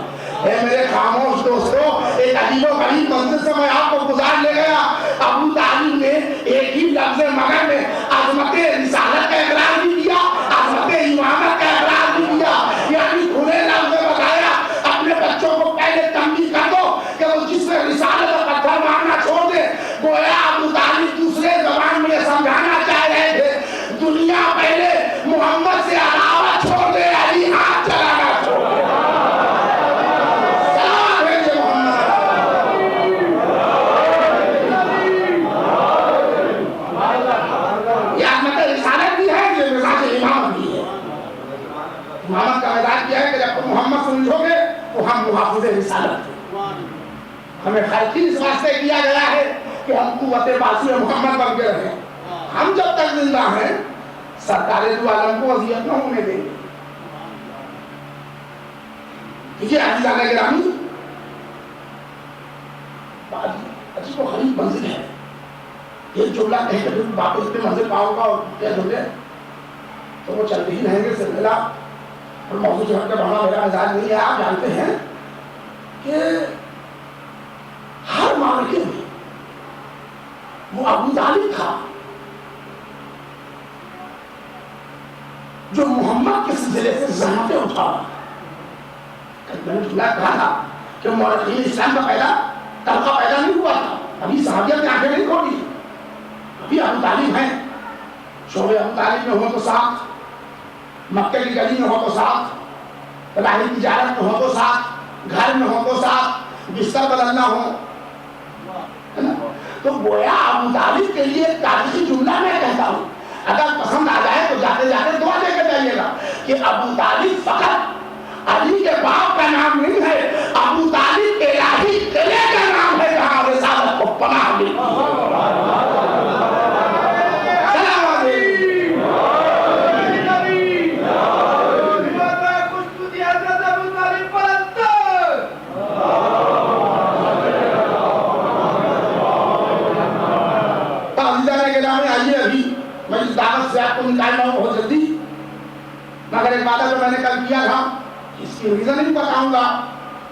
اے میرے خاموش دوستو, ایک عجیب و غریب منزل سے میں آپ کو گزار لے گیا. ابو طالب نے ایک ہی لفظ مگر میں عظمت رسالت کا اقرار بھی کیا, عظمت امامت کا اقرار بھی کیا. یعنی کھلے لفظ میں بتایا اپنے بچوں کو پہلے تنبیہ کر دو کہ وہ جس میں رسالت کا پتھر مارنا چھوڑ دے. گویا ابو طالب دوسرے زبان میں سمجھانا چاہ رہے تھے دنیا پہلے محمد سے علاوہ چھوڑ دے, علی ہاتھ چلانا چھوڑ دے. سلام بھیجے محمد. یہ عظمت رسالت بھی ہے, یہ مزاج امامت بھی ہے. امامت کا مزاج کیا ہے کہ جب تم محمد سمجھو گے تو ہم محافظ رسالت ہیں. ہمیں خلقی اس واسطے کیا گیا ہے کہ ہم قوت باسی محمد بن کے رہیں. ہم جب تک زندہ ہیں سرکار دو عالم کو اذیت نہ ہونے دیں گے. یہ عزیزان گرامی عجیب و غریب منزل ہے. یہ جملہ کہیں کہ واپس اپنے منزل پاؤں گا اور کہہ دو گے تو وہ چلتے ہی رہیں گے سلسلہ. اور موضوع جو ہم نے بڑھنا میرا مزاج نہیں ہے. آپ جانتے ہیں کہ ہر معرکے میں وہ ابو طالب تھا جو محمد کے سلسلے سے زحمتیں اٹھا. میں نے جملہ کہا تھا کہ مورخین اسلام کا پہلا طبقہ پیدا نہیں ہوا تھا, ابھی صحابیت کی آنکھیں نہیں کھولی, ابھی ابو طالب ہیں. شعبے ابو طالب میں ہو تو ساتھ, مکہ کی گلی میں ہو تو ساتھ, فلاحی تجارت میں ہو تو ساتھ, گھر میں ہو تو ساتھ, بستر بدلنا ہو. تو گویا ابو طالب کے لیے تاریخی جملہ میں کہتا ہوں, اگر پسند آ جائے تو جاتے جاتے دعا دے کے جائیے گا کہ ابو طالب فقط علی کے باپ کا نام نہیں ہے, ابو طالب الہی قلعے کا نام ہے جہاں رسالت کو پناہ ملی. دعوت سے آپ کو نکالنا ہوں بہت جلدی. وعدہ جو میں نے کل کیا تھا اس کی ریزن نہیں بتاؤں گا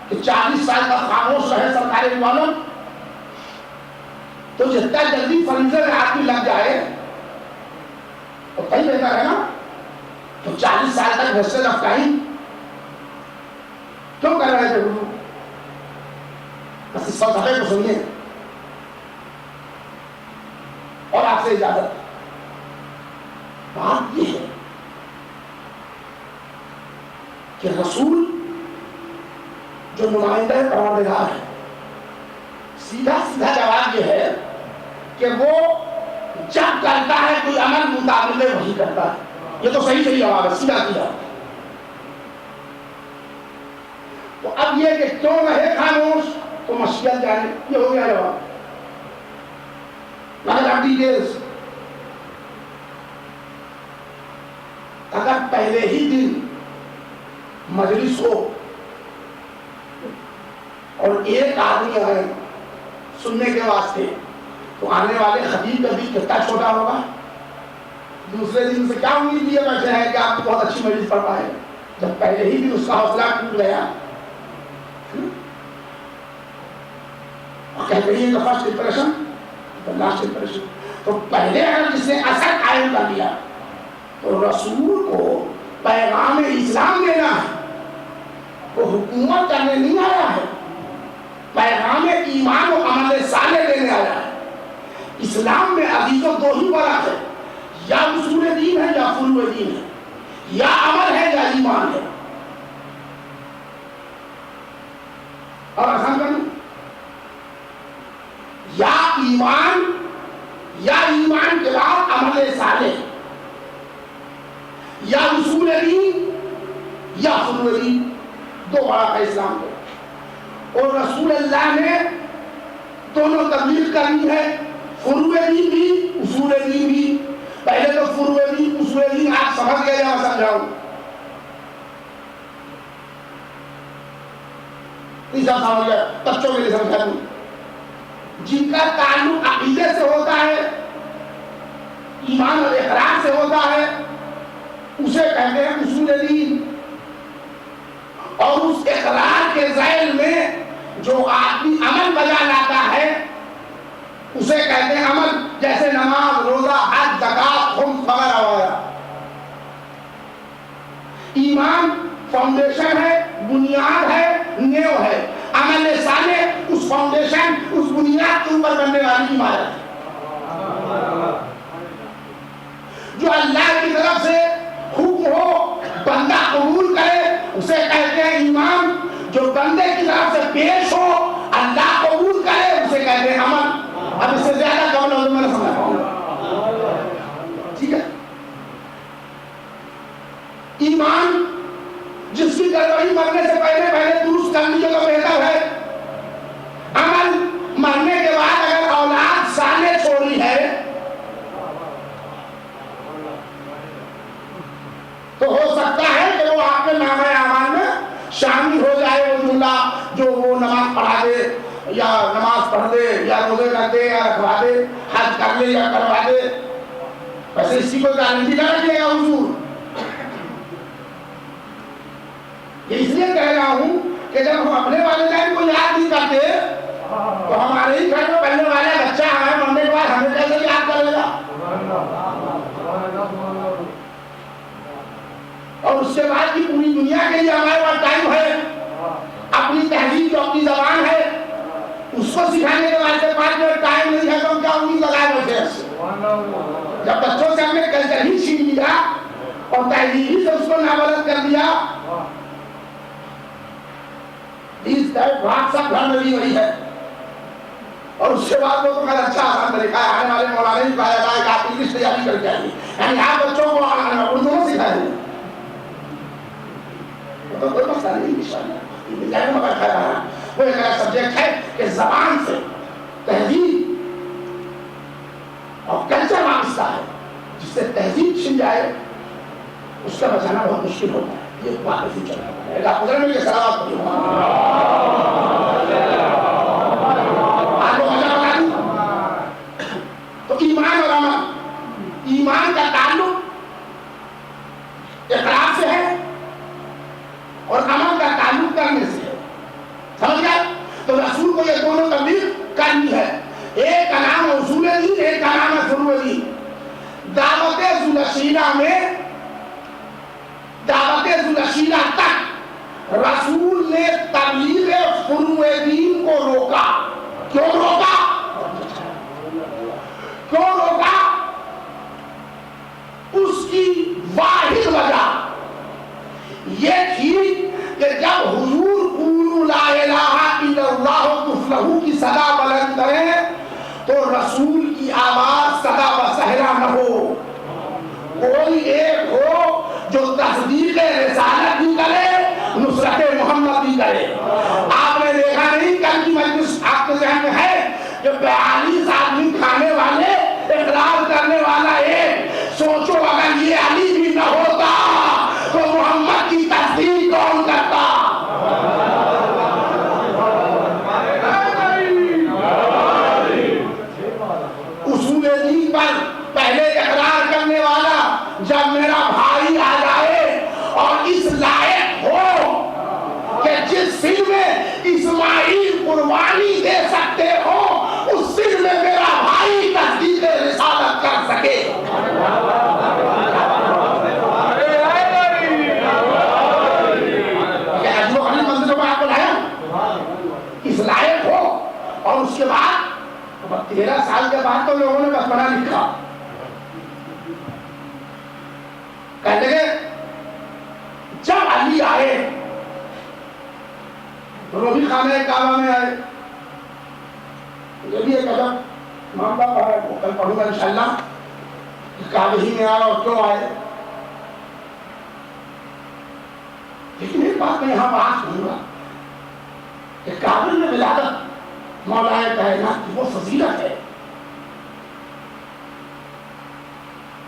کہ 40 سال کا خاموش رہے سرکاری والوں تو جتنا جلدی فریضے میں آدمی لگ جائے تو کہیں بہتر ہے نا. تو 40 سال تک ویسے افکاری کیوں کر رہے تھے حضور؟ بس اس فلسفے کو سنیے اور آپ سے اجازت. بات یہ ہے کہ رسول جو نمائندہ پروردگار ہے سیدھا سیدھا جواب یہ ہے کہ وہ جب کرتا ہے کوئی عمل مطابق وہی کرتا ہے. یہ تو صحیح جواب ہے, سیدھا سیدھا. تو اب یہ کہ کیوں رہے خاموش تو مشکل جانے, یہ ہو گیا جواب. ڈیٹیلز اگر پہلے ہی دن مجلس ہو اور ایک آدمی آئے سننے کے واسطے تو آنے والے خطیب کا بھی کتنا چھوٹا ہوگا. دوسرے دن سے کیا امید لیے بیٹھے ہیں کہ آپ بہت اچھی مجلس پڑھ پائے جب پہلے ہی دن اس کا حوصلہ ٹوٹ گیا. اور کہتے ہیں کہ فرسٹ امپریشن لاسٹ امپریشن. تو پہلے اگر جس نے اثر قائم کر دیا تو رسول کو پیغام اسلام دینا ہے, وہ حکومت کرنے نہیں آیا ہے, پیغام ایمان و عمل صالح دینے آیا ہے. اسلام میں عزیزوں دو ہی فرق ہے, یا اصول دین ہے یا فروع دین ہے, یا عمل ہے یا ایمان ہے. اور آسان کرنا یا ایمان کے بعد عمل صالح, یا اصول دین یا فروع دین, دو بڑا ہے اسلام کو. اور رسول اللہ نے دونوں تبلیغ کرنی ہے, فروع دین بھی اصول دین بھی. پہلے تو فروع دین اصول دین آپ سمجھ گئے یا میں سمجھاؤں؟ تیسرا سمجھ گیا, بچوں کے لیے سمجھا دوں. جن کا تعلق عقیدے سے ہوتا ہے, ایمان اور اقرار سے ہوتا ہے, اسے کہتے ہیں اصول دین. اور اس اقرار کے ذیل میں جو آدمی عمل بجا لاتا ہے اسے کہتے ہیں عمل, جیسے نماز, روزہ, حج, زکات, خمس وغیرہ وغیرہ. ایمان فاؤنڈیشن ہے, بنیاد ہے, نیو ہے. عمل صالح اس فاؤنڈیشن, اس بنیاد کے اوپر بننے والی عمارت ہے. جو اللہ کی طرف سے حکم ہو بندہ قبول کرے اسے کہتے ہیں ایمان. جو بندے کی طرف سے پیش ہو اللہ قبول کرے اسے کہتے ہیں عمل. اب اس سے زیادہ کون ہو تو میں نے سمجھا پاؤں گا, ٹھیک ہے. ایمان جس کی گڑبڑی مرنے سے پہلے درست کر لیجیے تو بہتر ہے. عمل مرنے کے بعد اگر اولاد صالح چھوڑی ہے تو ہو سکتا ہے کہ وہ آپ کے نامہ اعمال میں شامل ہو جائے. وہ جملہ جو وہ نماز پڑھا دے یا نماز پڑھ دے یا روزے رکھ دے یا رکھوا دے, حج کر لے یا کروا دے. ویسے اسی کو گارنٹی نہ رکھیے گا حضور. یہ اس لیے کہہ رہا ہوں کہ جب ہم اپنے والدین کو یاد نہیں کرتے تو ہمارے ہی گھر میں پہلے والا بچہ ہے, مرنے کے بعد ہمیں کیسے یاد کرے گا؟ اور اس کے بعد کی پوری دنیا کے لیے ہمارے پاس ٹائم ہے. اپنی تہذیب جو اپنی زبان ہے اس کو سکھانے کے واسطے 5 منٹ ٹائم نہیں ہے تو ہم کیا امید لگائے بیٹھے ہیں؟ جب بچوں سے ہم نے کلچر ہی چھین لیا اور تہذیب ہی سے اس کو نابلد کر دیا, بات سب گھر میں بھی وہی ہے. اور اس کے بعد وہ تو میرا اچھا آسان طریقہ ہے, آنے والے مولانا نے کہا جاتا ہے کہ آپ انگلش تیاری کر کے آئیے, یعنی آپ بچوں کو اردو میں سکھائیں گے تو کوئی مسئلہ نہیں. انشاءاللہ وہ ایک ایسا سبجیکٹ ہے کہ زبان سے تہذیب اور کلچر وابستہ ہے. جس سے تہذیب چھن جائے اس کا بچانا بہت مشکل ہوتا ہے. یہ بات ایسی چل رہا ہے. اللہ خدا نے یہ سلامات پڑھی آپ کو مزہ بتا دوں. تو ایمان اور عمل, ایمان کا تعلق اقرار سے ہے, عربیہ میں دعوت ذوالعشیرہ تک رسول نے تبلیغ فروع دین کو روکا. کیوں روکا؟ کیوں روکا؟ اس کی واحد وجہ یہ تھی کہ جب حضور قولوا لا الہ الا اللہ تفلحوا کی صدا بلند کریں تو رسول کی آواز صدا بصہرا نہ ہو. کوئی ایک ہو جو تصدیق رسالت بھی کرے, نصرت محمد بھی کرے. آپ نے دیکھا نہیں کل کی مجلس آپ کے ذہن میں ہے کہ 42 آدمی کھانے والے اقرار کرنے والا ایک. سوچو اگر یہ علی بھی نہ ہوتا تو محمد کی تصدیق کون کرتا؟ اصول دین پر پہلے اقرار کرنے والا جب میرا بھائی آ جائے اور اس لائق ہو کہ جس سن میں اسماعیل قربانی دے سکتے ہو اس سن میں میرا بھائی تصدیق رسالت کر سکے. اس لائق ہو. اور اس کے بعد 13 سال کے بعد تو لوگوں نے بسملہ لکھا. کہتے ہیں جب علی آئے تو بھی خانہ کعبہ میں آئے. یہ بھی ایک عجب معاملہ ہے, وہ کل پڑھوں گا انشاءاللہ کعبہ ہی میں آیا اور کیوں آئے. لیکن ایک بات میں یہاں بات کروں گا کہ کعبہ میں ولادت مولا کائنات کی وہ فضیلت ہے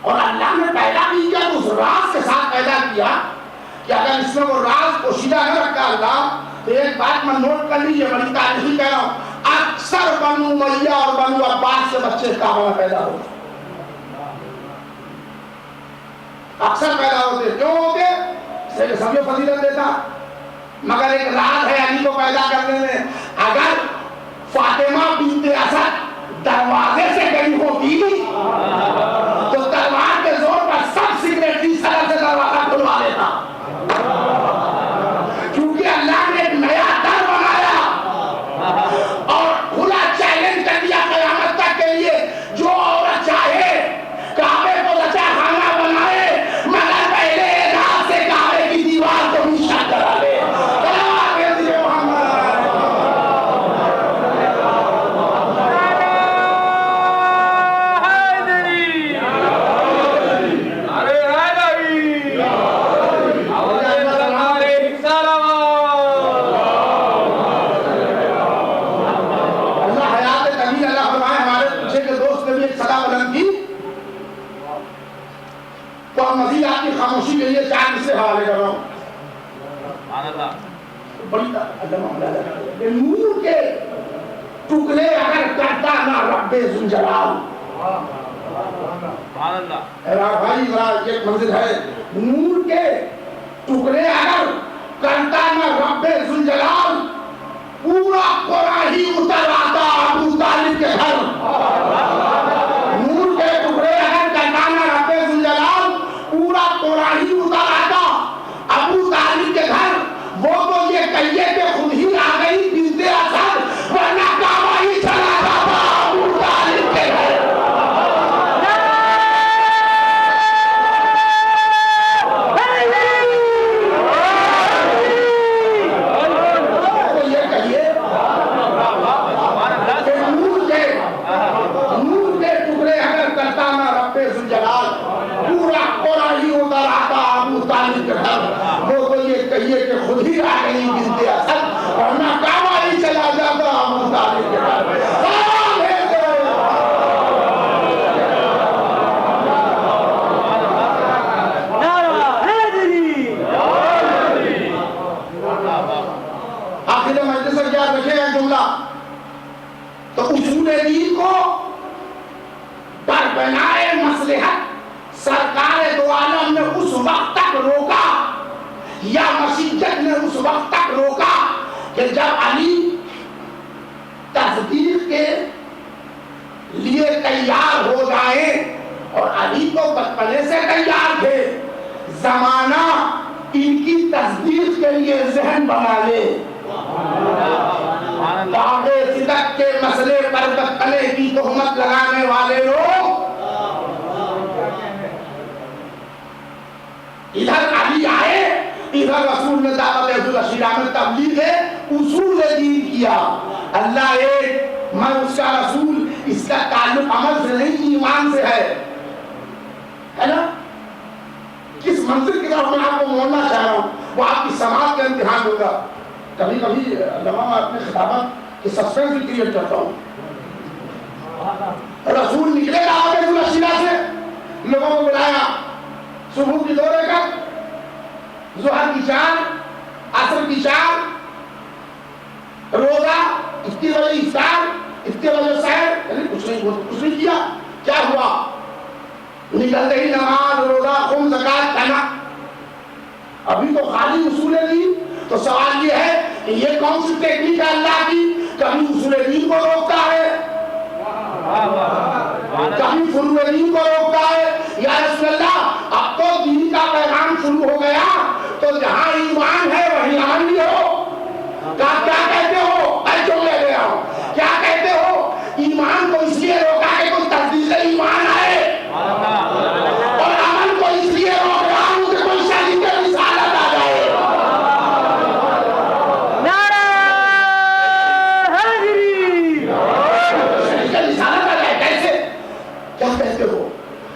اور اللہ نے پیدا کی کیا تو اس راز کے ساتھ پیدا کیا کہ اگر اس میں وہ راز پوشیدہ نہ رکھا اللہ تو ایک بات میں نوٹ کر لیجیے, بڑی تاریخی کہہ رہا ہوں, اکثر بنو امیہ اور بنو عباس سے بچے کعبہ میں پیدا ہوتے, اکثر پیدا ہوتے. کیوں ہوتے؟ اس لیے سب یہ فضیلت دیتا. مگر ایک راز ہے علی کو پیدا کرنے میں. اگر فاطمہ بنت اسد دروازے سے گئی ہوتی تو تلوار کے زور پر سب سیکریٹری سر سے دروازہ کھلوا لیتا, کیونکہ اللہ نے ایک نیا در بنایا اور کھلا چیلنج کر دیا قیامت تک کے لیے جو عورت چاہے کعبے کو لچا خانہ بنائے مگر پہلے راز سے کعبے کی دیوار کو بھی شک کرا لے. مزید آپ کی خاموشی کے لیے چار سے حوالے کر رہا ہوں. نور کے ٹکڑے اگر کرتا نہ رب ذوالجلال. بھائی ایک منزل ہے, نور کے ٹکڑے اگر کرتا نہ رب ذوالجلال پورا قرآن ہی اتر آتا ابو طالب کے گھر. نور کے ٹکڑے اگر کرتا نہ رب ذوالجلال پورا قرآن ہی اتر آتا ابو طالب کے گھر. وہ تو یہ کہیے کہ خود ہی آ گئی بنت اسد ورنہ کعبہ ہی چلا جاتا ابو طالب کے گھر. تو یہ کہیے کہ نور کے ٹکڑے اگر کرتا نہ رب ذوالجلال پورا قرآن ہی اتر آتا ابو طالب کے گھر. وہ تو یہ کہیے کہ خود ہی آ گئی بنت اسد ورنہ کعبہ ہی چلا جاتا ابو طالب کے گھر. آخر مجلس سے یاد رکھے گا جملہ. تو اصول دین کو بر بنائے مصلحت سرکار دو عالم نے اس وقت تک روکا یا مشیت نے اس وقت تک روکا کہ جب علی تصدیق کے لیے تیار ہو جائیں اور علی کو بچپنے سے تیار تھے زمانہ ان کی تصدیق کے لیے ذہن بنا لے باغ صدق کے مسئلے پر بچپنے کی تہمت لگانے والے لوگ ادھر علی آئے ادھر رسول نے دعوت حضور میں تبلیغ ہے اصول دین کیا اللہ ایک میں اس کا رسول اس کا تعلق عمل سے نہیں ایمان سے ہے نا کس منزل کی طرف میں آپ کو موڑنا چاہ رہا ہوں وہ آپ کی سماعت کا امتحان ہوگا کبھی کبھی لمحہ میں اپنے خطابت کی سسپینس بھی کریٹ کرتا ہوں رسول نکلے دعوت حضور سے لوگوں کو بلایا صبح کی 2 رکعت ظہر کی 4 عصر کی 4 روزہ اتنی بجے افطار اتنے بجے سحر یعنی کچھ نہیں کیا کیا ہوا نکلتے ہی نماز روزہ خون زکات کھانا ابھی تو خالی اصول دین تو سوال یہ ہے کہ یہ کون سی ٹیکنیک ہے اللہ کی کبھی اصول دین کو روکتا ہے کبھی فروع دین کو روکتا ہے یا رسول اللہ اب تو دین کا پیغام شروع ہو گیا تو جہاں ایمان ہے وہیں عمل بھی ہو کیا کہتے ہو میں جملے لے رہا ہوں کیا کہتے ہو ایمان کو اس لیے روکا کہ کوئی تصدیق ایمان آئے اور عمل کو اس لیے روک رہا ہوں کہ کوئی شریک رسالت آ جائے نعرہ حیدری شریک رسالت آ جائے کیسے کیا کہتے ہو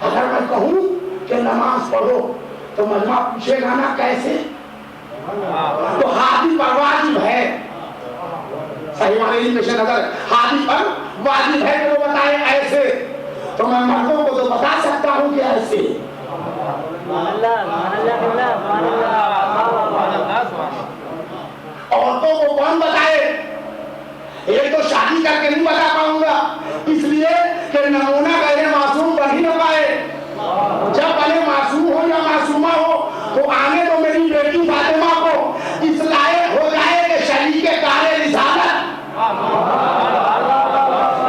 اگر میں کہوں کہ نماز پڑھو تو مجمع پوچھے گا نا کیسے تو ہادی پر واجب ہے صحیح معنی پیش نظر ہادی پر واجب ہے کہ وہ بتائے ایسے تو میں مردوں کو تو بتا سکتا ہوں کہ ایسے عورتوں کو کون بتائے ایک تو شادی کر کے نہیں بتا پاؤں گا اس لیے کہ نمونہ غیر معصوم بن ہی نہ پائے جب بھلے معصوم ہو یا معصومہ ہو تو آنے تو میری بیٹی فاطمہ کو اس لائق ہو جائے کہ شریک کار رسالت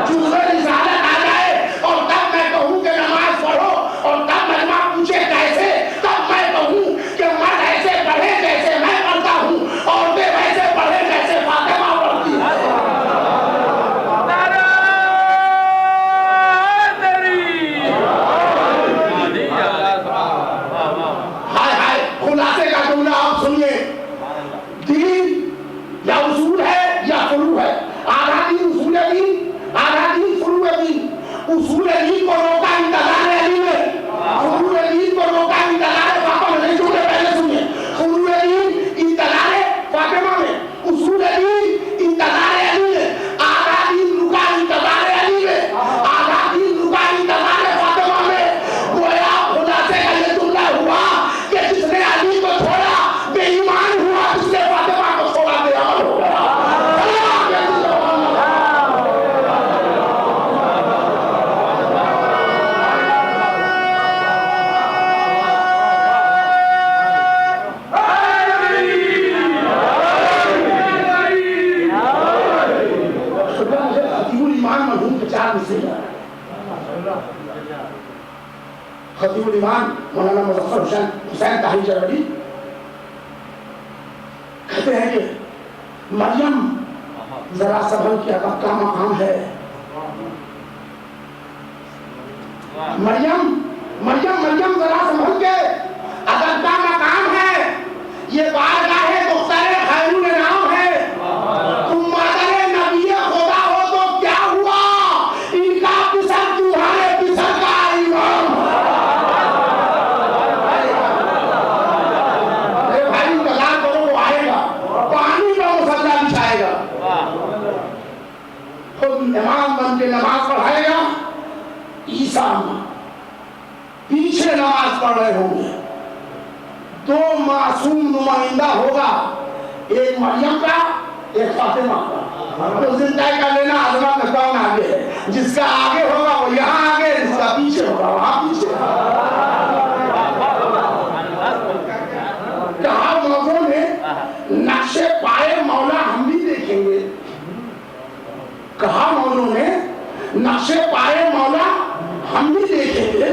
جزو رسالت آ جائے اور تب میں کہوں کہ نماز پڑھو اور تب مجمع پوچھے کیسے تب میں کہوں کہ مرد ایسے پڑھے جیسے میں پڑھتا ہوں عورتیں ویسے پڑھے جیسے فاطمہ پڑھتی ہے خلاصے کا جملہ آپ سنیے دین یا اصول ہے یا فروع ہے آدھا دین اصول دین آدھا دین فروع دین اصول دین کو روکا انتظار علی میں فروع دین کو روکا انتظار فاطمہ میں نہیں جملے پہلے سنیے فروع دین انتظار فاطمہ میں اصول دین انتظار علی میں آدھا دین رکا انتظار علی میں آدھا دین رکا انتظار فاطمہ میں گویا خلاصے کا یہ جملہ ہوا کہ جس نے علی کو چھوڑا بے ایمان ہوا جس نے فاطمہ کو چھوڑا بے عمل ہو گیا خطیب الایمان مولانا مظفر حسین طاہری جرمنی کہتے ہیں کہ مریم ذرا سنبھل کے ادب کا مقام ہے مریم ذرا سنبھل کے ادب کا مقام ہے یہ بارگاہ دختر خیرون نام ہے تم مادر نبی خدا ہو تو کیا ہوا ان کا پسر تمہارے پسر کا امام امام بن کے نماز پڑھائے گا عیسیٰ پیچھے نماز پڑھ رہے ہوں گے 2 معصوم نمائندہ ہوگا ایک مریم کا ایک فاطمہ کا تو زندہ کر لینا عظمت میں کون آگے ہے جس کا آگے ہوگا وہ یہاں آگے جس کا پیچھے ہوگا وہاں پیچھے کہا موضوع میں نقش پائے مولا ہم بھی دیکھیں گے کہا موضوع میں نقش پائے مولا ہم بھی دیکھیں گے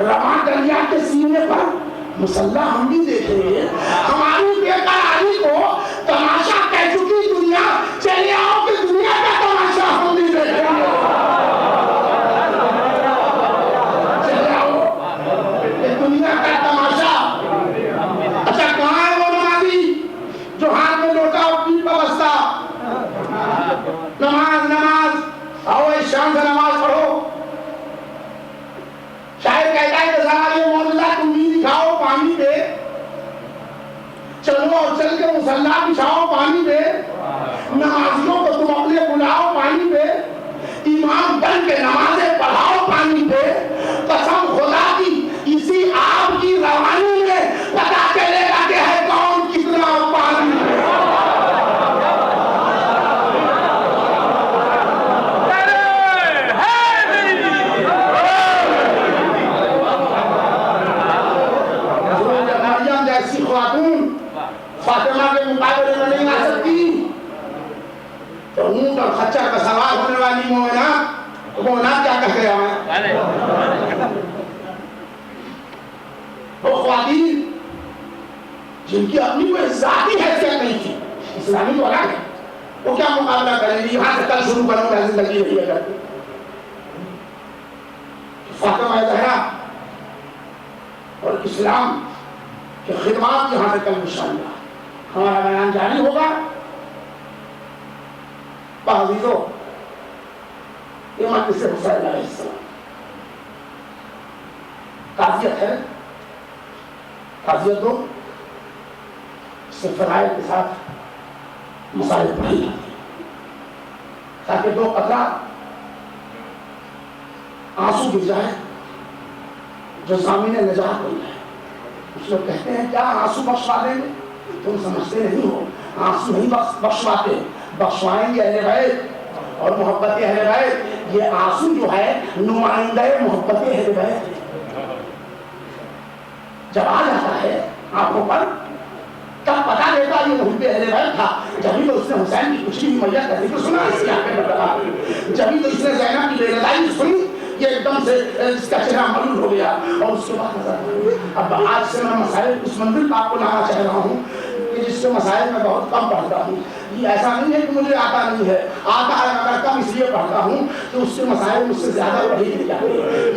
رواں دریا کے سینے پر مسلح ہم بھی دیکھیں گے. ہماری بے قراری کو تماشا کہہ چکی دنیا, چلے آؤ کہ دنیا کا تماشا ہم بھی دیکھیں گے. چلے آؤ کہ دنیا کا تماشا. اچھا کہاں ہے وہ نمازی جو ہاتھ میں لوٹا اور پیٹ پر بستا؟ نماز نماز, آؤ اس شام سے نماز پڑھو. شاید کہتا ہے کہ ذرا یہ معجزہ تم بھی دکھاؤ پانی پہ, چلو اور چل کے مصلی بچھاؤ پانی پہ, نمازیوں کو تم اپنے بلاؤ پانی پہ, امام بن کے نمازیں پڑھاؤ پانی پہ. قسم خدا کی اسی آپ کی روانی میں پتا چلے گا کہ ہے کون کتنا پانی پہ. فاطمہ کے مقابلے میں نہیں آ سکتی تو اونٹ اور خچر کا سوار ہونے والی مومنات کیا کہہ گیا میں. وہ خواتین جن کی اپنی کوئی ذاتی حیثیت نہیں تھی, اسلامی تو الگ ہے, وہ کیا مقابلہ کریں گی؟ یہاں سے کل شروع کروں گا زندگی نہیں ہے. فاطمہ زہرا اور اسلام کی خدمات یہاں سے کل انشاءاللہ ہمارا بیان جاری ہوگا. عزیزو, امام حسین علیہ السلام تعزیت ہے, تعزیت دو, اس سے فرائض کے ساتھ مسائل پڑھی جاتی ہیں تاکہ دو قطرہ آنسو گر جائے جو ضامن نجات بن جائے. کچھ لوگ کہتے ہیں کیا آنسو بخشوا دیں گے؟ تم سمجھتے نہیں ہو, آنسو نہیں بخشواتے, بخشوائیں گے اہل بیت اور محبت اہل بیت. یہ آنسو جو ہے نمائندہ محبت اہل بیت ہے. جب آ جاتا ہے آنکھوں پر تب پتا دیتا یہ محب اہل بیت تھا. جبھی تو اس نے حسین کی کچھ بھی میت کا ذکر سنا, اس کی آنکھیں پر لگا, جبھی تو اس نے زینب کی بے رضائی سنی, یہ ایک دم سے اس کا چہرہ ملول ہو گیا. اور اس کے بعد نظر, اب آج سے میں مسائل اس منزل پر آپ کو لانا چاہ رہا ہوں کہ جس سے مسائل میں بہت کم پڑھتا ہوں. یہ ایسا نہیں ہے کہ مجھے آتا نہیں ہے, آتا ہے مگر کم اس لیے پڑھتا ہوں کہ اس سے مسائل مجھ سے زیادہ پڑھی نہیں جاتے.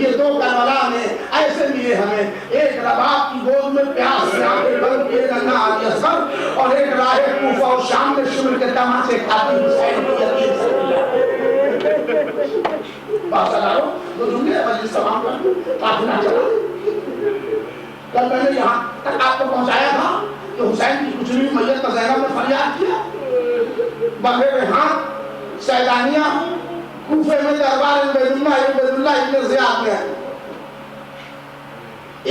یہ دو کربلا میں ایسے ملے ہمیں, ایک رباب کی گود میں پیاس سے آنکھیں بند کیے ننھا علی اصغر, اور ایک راہ کوفہ اور شام میں شمر کے تماچے کھاتی حسین کی یتیم سے ملا. بادشاہوں تو جملے مجلس تمام کر قافلہ چلا. کل میں نے یہاں تک آپ کو پہنچایا تھا کہ حسین کی کچھ بھی میت کا زینب نے فریاد کیا. بغیر ہاتھ سیدانیہ کوفے میں دربار عبید اللہ ابن زیاد میں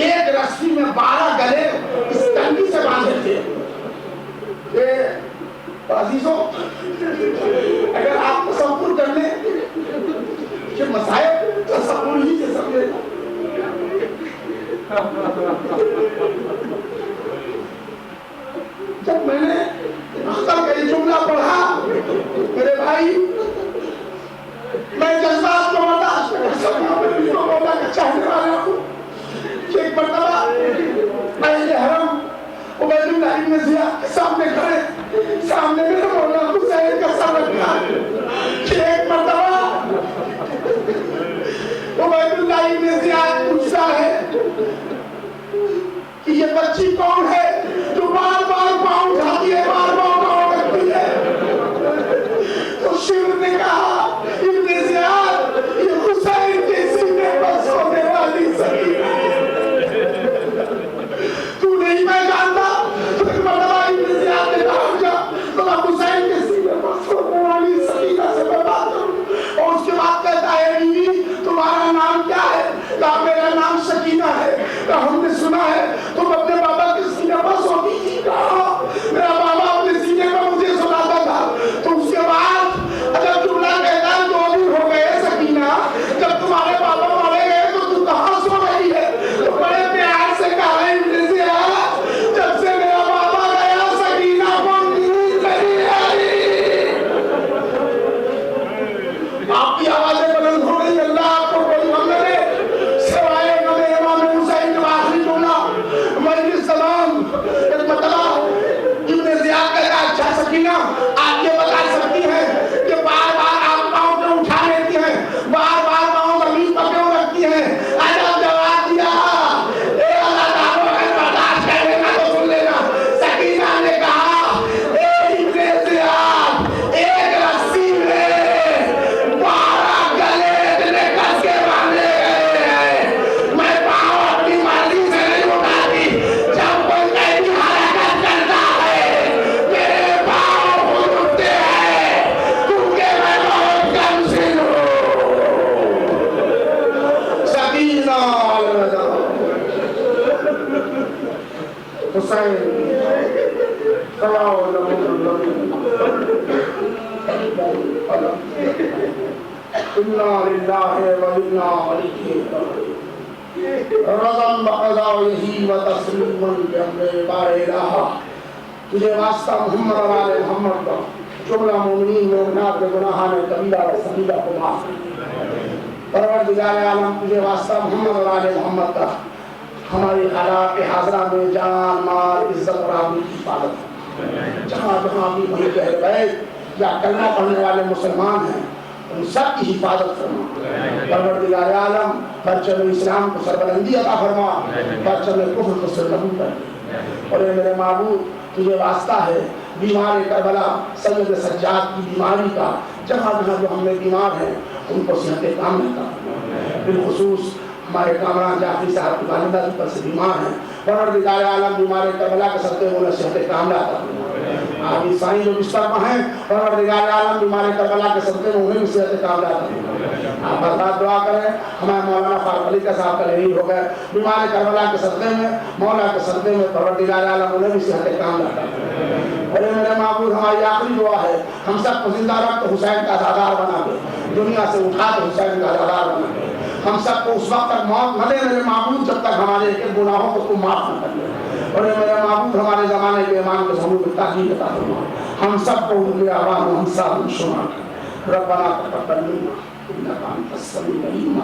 ایک رسی میں 12 گلے اس تنگی سے باندھے تھے. عزیزوں, اگر آپ تصور کر لیں کہ مسائل تصور ہی سے سمجھے, جب میں نے اختر کا یہ جملہ پڑھا, میرے بھائی میں جذبات کو برداشت کر سکتا ہوں, مولا کا چاہنے والا ہوں. ایک مرتبہ اہل حرم عبید اللہ ابن زیاد کے سامنے کھڑے, سامنے میرے مولا حسین کا سر رکھا. ایک مرتبہ عبید اللہ ابن زیاد پوچھتا ہے کہ یہ بچی کون ہے جو بار بار پاؤں اٹھاتی ہے, بار بار پاؤں رکھتی ہے. تو شیر نے کہا ابن زیاد یہ حسین کے سینے پر سونے والی سکینہ ہے, تو نہیں میں جانتا. تو ایک مرتبہ ابن زیاد نے کہا جا تو میں حسین کے سینے پر سونے والی سکینہ سے میں بات کروں. اور اس کے بعد کہتا ہے بیوی تمہارا نام کیا ہے؟ کہا میرا نام سکینہ ہے. کہا ہم نے سنا ہے تم اپنے بابا کے حسین انا للہ و انا الیہ رضا بقضائہ و تسلیما بامر بار الہ. تجھے واسطہ محمد و آل محمد کا جملہ مومنین مومنات کے گناہان کبیرہ و صغیرہ کو معاف. پروردگار عالم تجھے واسطہ محمد و آل محمد کا ہماری حالات حاضرہ میں جان مال عزت اور آبرو کی حفاظت. جہاں جہاں بھی وہیں اہل بیت یا کلمہ پڑھنے والے مسلمان ہیں ان سب کی حفاظت فرما. پروردگار عالم پرچم اسلام کو سربلندی عطا فرما, پرچم کفر کو سرنگو کر دے. اور اے میرے معبود تجھے واسطہ ہے بیمار کربلا سید سجاد کی بیماری کا, جہاں جہاں جو ہم میں بیمار ہیں ان کو صحت کاملہ عطا فرما. بالخصوص ہمارے کامران جعفری صاحب کی والدہ پر سے بیمار ہیں, پروردگار عالم بیمار کربلا کے صدقے انہیں صحت کاملہ عطا فرما. آبی سائیں جو بستر پر ہیں پروردگار عالم بیمار کربلا کے صدقے میں انہیں بھی صحت کاملہ عطا فرما. آپ حضرات دعا کریں, ہمارے مولانا فاروق علی کا صاحب کا یہی ہو گئے بیمار کربلا کے صدقے میں, مولا کے صدقے میں پروردگار عالم انہیں بھی صحت کاملہ عطا فرما. اور میرے معبود ہماری آخری دعا ہے, ہم سب کو زندہ رکھ تو حسین کا عزادار بنا دے, دنیا سے اٹھا تو حسین کا عزادار بنا دے. ہم سب کو اس وقت تک موت نہ دے میرے معبود جب تک ہمارے ایک گناہوں کو تم معاف نہ کر لے. اور میرے معبود ہمارے زمانے کے ایمان کے ضرور میں تاکید عطا فرما. ہم سب کو ان کے عوام و ہمسا شمار کر. ربنا تقبل منا انک انت السمیع العلیم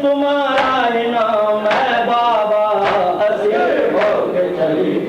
تمہارا نام ہے بابا, اسیر ہو کے چلی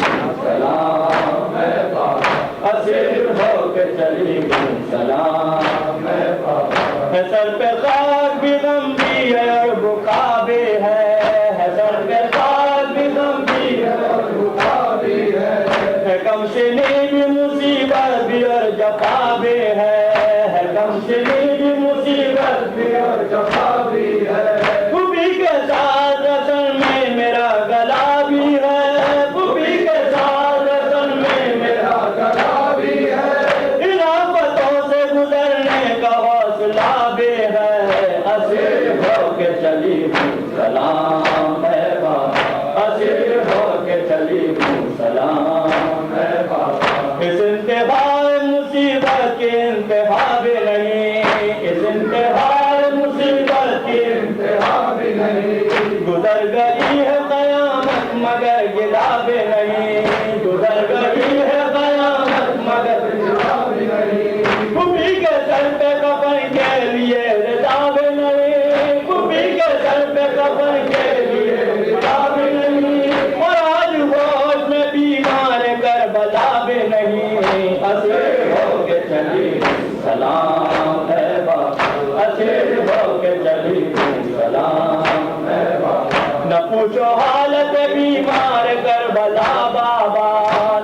مگر گلا بھی نہیں، گزر گئی ہے قیامت مگر گلا بھی نہیں، کبھی کے سر پہ کفن کے لیے رضا بھی نہیں، کبھی کے سر پہ کفن کے لیے رضا بھی نہیں، اور آج ہوش میں بیمار کربلا بھی نہیں، اسیر ہو کے چلی سلام ہے بابا، اسیر ہو کے چلی سلام ہے بابا، نہ پوچھو حالت بیمار کربلا بابا،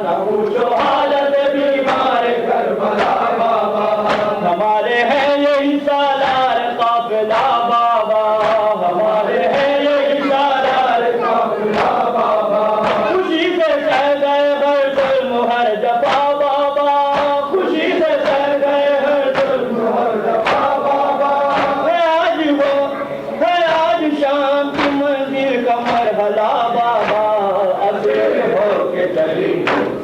نہ پوچھو حالت بیمار کربلا بابا، ہمارے ہیں یہی سالار قافلہ بابا، ہمارے ہیں یہی سالار قافلہ بابا، خوشی سے سہ گئے ہر ظلم ہر جفا بابا، خوشی سے سہ گئے ہر ظلم ہر جفا بابا، ہے آج شام کی منزل کا مرحلہ بابا، اسیر ہو کے چلی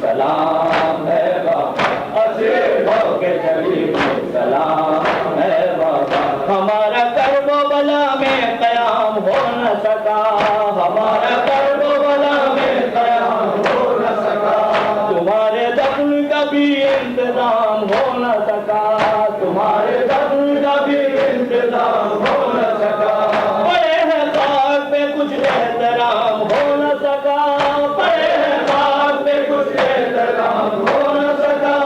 سلام ہے بابا، اسیر ہو کے چلی سلام ہے بابا، ہمارا کرب و بلا میں قیام ہو نہ سکا، ہمارا کرب و بلا میں قیام ہو نہ سکا، تمہارے دفن کا بھی انتظام ہو نہ سکا، تمہارے دفن کا بھی انتظام ہو نہ سکا، پڑے ہیں خاک پہ کچھ احترام ہو نہ سکا، پڑے ہیں خاک پہ کچھ احترام ہو نہ سکا،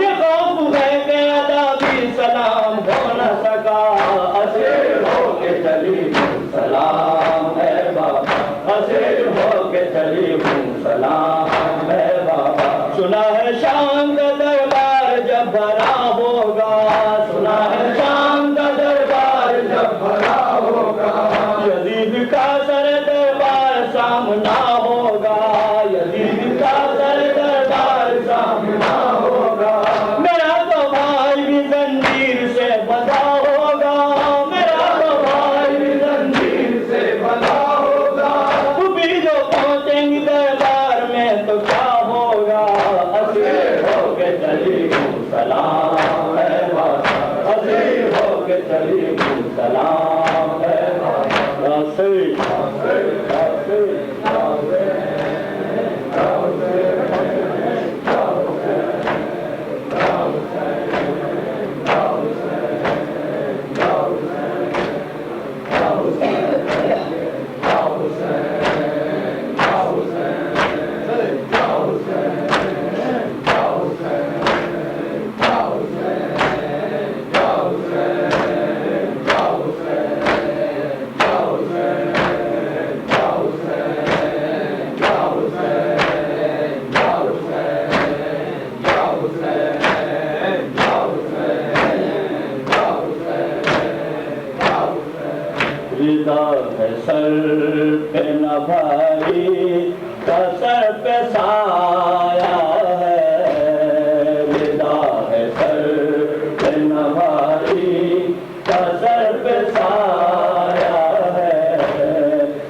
یہ خوف ہے کہ ادا بھی سلام ہو نہ سکا، اسیر ہو کے چلی سلام ہے بابا، اسیر ہو کے چلی سلام ہے بابا، سنا ہے شام کا دربار جب بھرا ہوگا، سنا ہے شام کا دربار جب بھرا ہوگا، یزید کا سر دربار سامنا ہوگا، یزید کا سر دربار سامنا ہوگا، میرا تو بھائی بھی زنجیر سے بندھا ہوگا، میرا تو بھائی بھی زنجیر سے بندھا ہوگا، تو بھی جو پہنچیں گی دربار میں تو کیا ہوگا، اسیر ہو کے چلی سلام ہے بابا، اسیر ہو کے چلی سلام ہے بابا، اسیر رضا ہے سر پہ نہ بھاری کا سر پہ سایہ ہے، رضا ہے سر پہ نہ بھاری کا سر پہ سایہ ہے،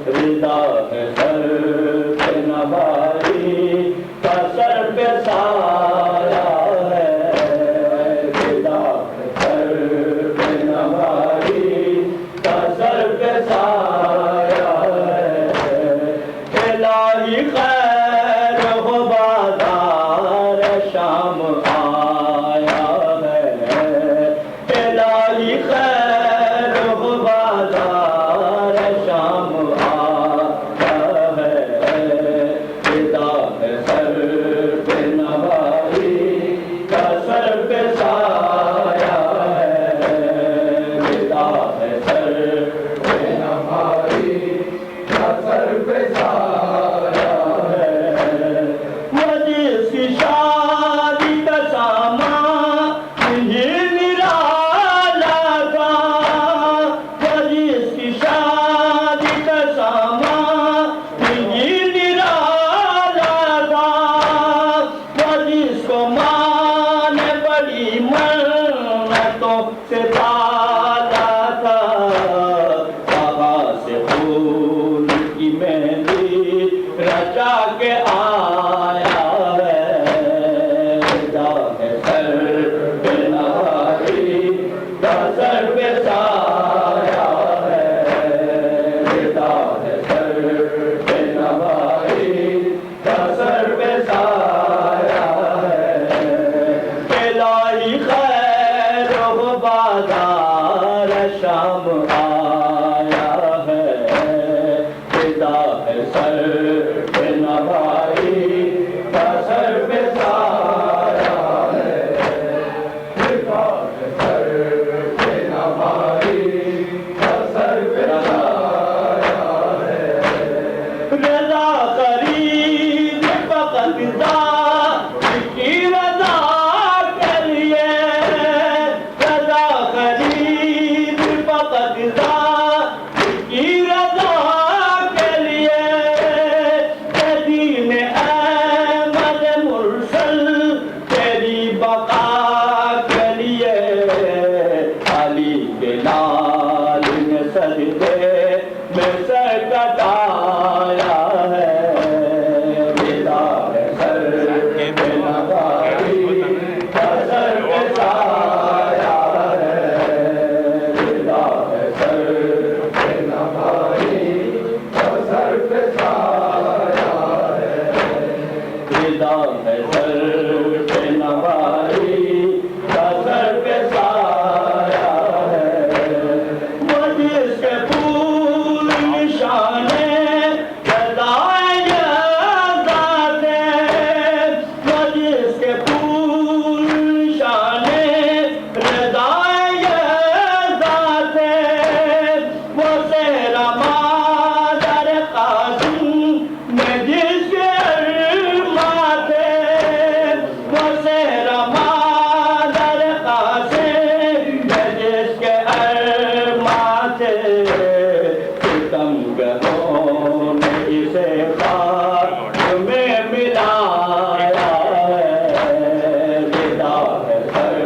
رضا ہے سر پہ نہ بھاری کا سر پہ سایہ ہے، رضا ہے سر پہ نہ بھاری کا سر پہ سایہ ہے، الہی خیر ہو بازار شام آیا ہے، الہی خیر ہو بازار شام آیا ہے، رضا ہے سر پہ نوائی کا سر پہ سایہ ہے، رضا ہے سر پہ نوائی کا سر پہ سایہ ہے، مجلس کی شادی کا سامان یہ نرالا تھا، مجلس کی شادی کا سامان یہ نرالا تھا، مجلس کو ماں نے بڑی منتوں سے پالا تھا، بابا سے خون کی مہندی رچا کے آیا ہے، رضا ہے سر پہ نوائی کا سر پہ سایہ ہے، رضا ہے سر پہ نوائی فدا ہے سر پہ نوائی کا سر پہ سایہ ہے وہ جس کے پھول نشانے لدائے ذات ہے وہ جس کے پھول نشانے لدائے ذات ہے وہ سہرا مادر قاسم میں جس کے ارمات ہے وہ سہرا مادر قاسم میں جس کے ارمات ہے ستم گروں نے اسے خاک میں ملایا ہے ودا ہے سر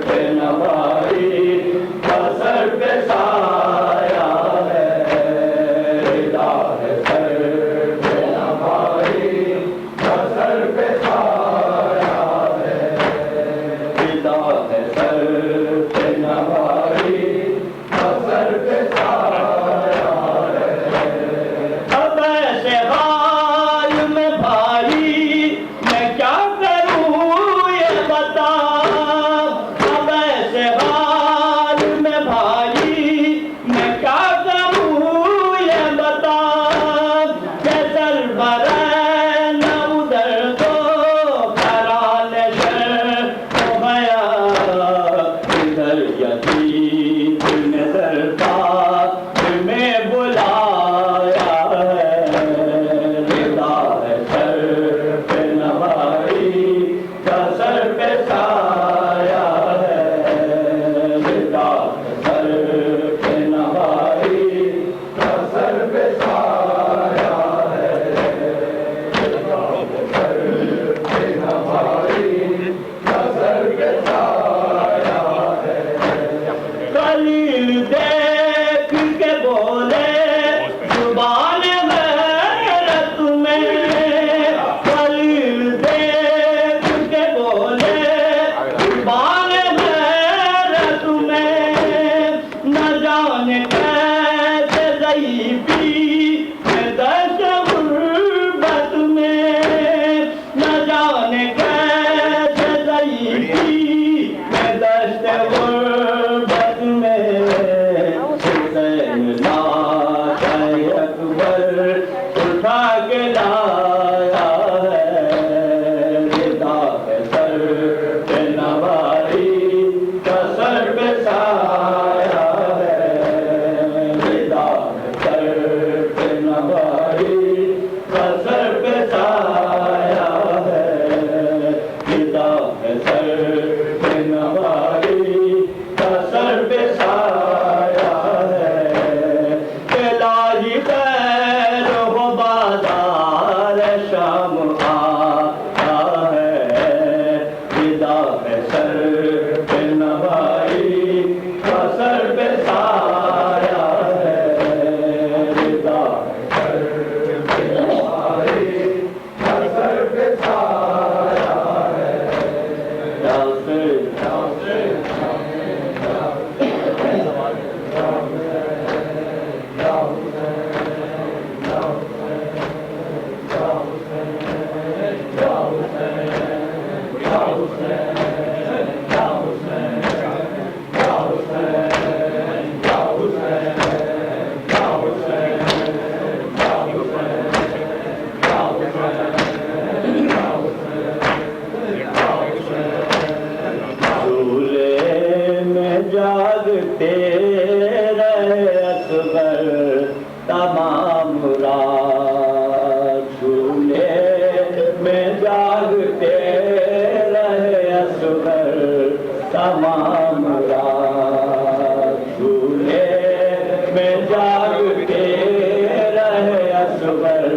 پہ نوائی کا سر پہ سایہ ہے ودا ہے سر پہ نوائی کا سر پہ سایہ ہے ودا ہے سر پہ نوائی کا سر پہ سایہ اب ایسے حال میں بھائی میں کیا کروں یہ بتا اب ایسے حال میں بھائی میں کیا کروں یہ بتا کہ سر برے نہ ادھر تو کرال شر ہو گیا ادھر یتیم نے دربار میں بلایا ہے ودا ہے سر پہ نوائی کا سر پہ سایہ ہے ودا ہے سر پہ نوائی کا سر پہ سایہ ہے ودا ہے سر پہ نوائی کا سر پہ سایہ ہے خلیل دیکھ کے بولے زبان غیرت میں خلیل دیکھ کے بولے زبان غیرت میں نہ جانے کیسے ضعیفی میں دشت غربت میں نہ جانے کیسے ضعیفی میں دشت غربت میں حسین لاتا اکبر اٹھا کے لایا ہے ودا ہے سر پہ نوائی کا سر پہ سایہ ہے ودا ہے سر پہ نوائی کا سر پہ سایہ ہے ودا ہے سر پہ نوائی کا سر پہ سایہ ہے الہی خیر ہو بازار شام آتا ہے ودا ہے سر پہ نوائی کا سر پہ سایہ ہے ودا ہے سر پہ نوائی کا سر پہ سایہ ہے جھولے میں جاگتے رہے اصغر تمام رات جھولے میں جاگتے رہے اصغر تمام رات جھولے میں جاگتے رہے اصغر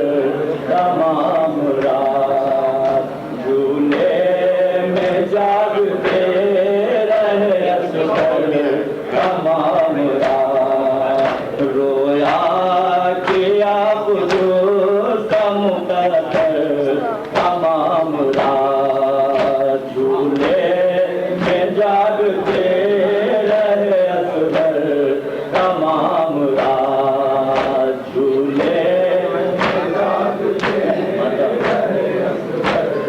تمام رات جھولے میں جاگتے رہے اصغر تمام رات رویا کیا قدوس کا مقدر تمام رات جھولے میں جاگتے رہے اصغر تمام رات جھولے میں جاگتے رہے اصغر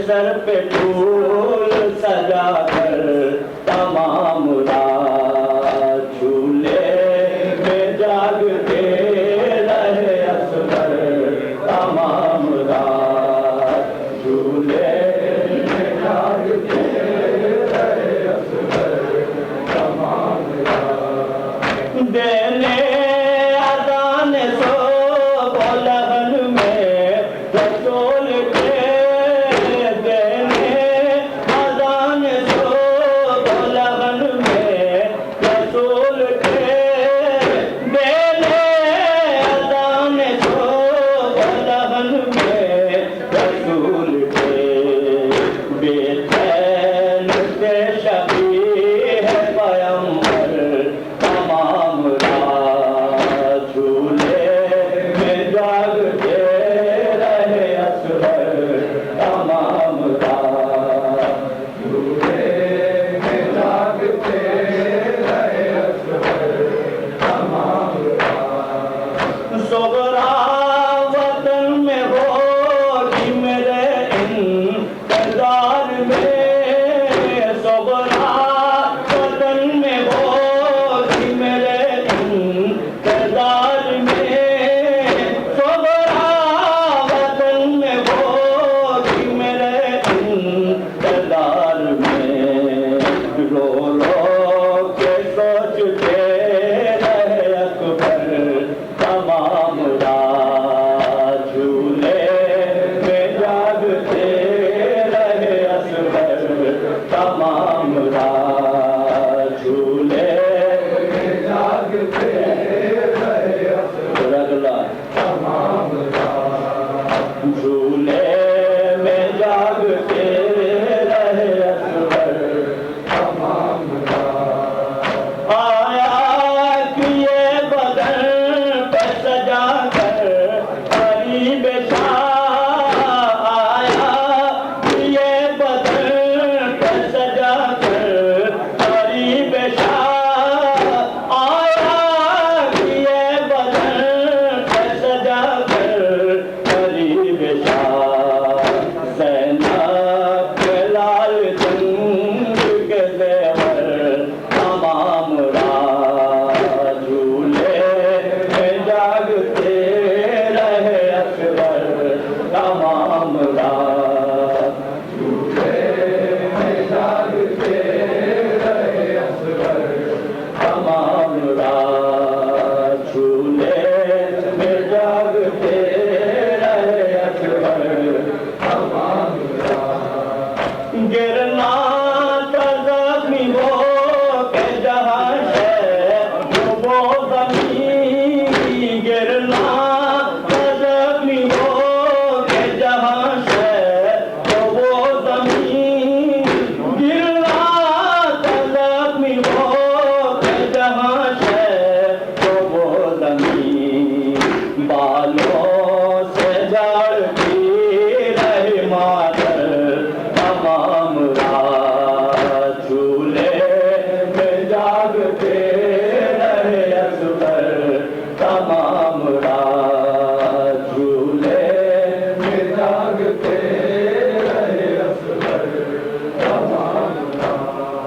سر پہ پھول سجا کر تمام رات جھولے میں جاگتے رہے اصغر تمام رات جھولے میں جاگتے رہے اصغر تمام رات دینے اذان صبح و لگن میں رسول کے دینے اذان صبح و لگن میں رسول کے دینے اذان صبح و لگن میں رسول کے بے چین کے شفیع ہے پیمبر تمام رات جھولے میں جاگتے رہے اصغر تمام رات جھولے میں جاگتے رہے اصغر تمام رات صغرا وطن میں ہوگی میرے انتظار میں صغرا وطن میں ہوگی میرے انتظار میں صغرا وطن میں ہوگی میرے انتظار میں رو رو کے سوچتے رہے اکبر تمام رات جھولے میں جاگتے رہے اصغر تمام رات جھولے میں جاگتے رہے اصغر اگلا تمام رات جھولے میں جاگتے رہے اصغر تمام رات آیا کہ یہ بدن پہ سجا کر قریب شاہ آیا کہ یہ بدن پہ سجا کر قریب شاہ آیا کہ یہ بدن پہ سجا کر قریب شاہ زینب کے لال جنگ کے زیور تمام رات جھولے میں جاگتے رہے اصغر تمام رات جھولے میں جاگتے رہے اصغر تمام رات جھولے میں جاگتے رہے اصغر تمام رات گرنا تھا زخمی ہو کے جہاں ہے وہ زمین گرنا تھا زخمی ہو کے جہاں ہے وہ زمین گرنا تھا زخمی ہو کے جہاں ہے وہ زمین بالوں سے جھاڑتی رہے مادر تمام رات جھولے میں جاگتے رہے اصغر تمام رات جھولے میں جاگتے رہے اصغر تمام رات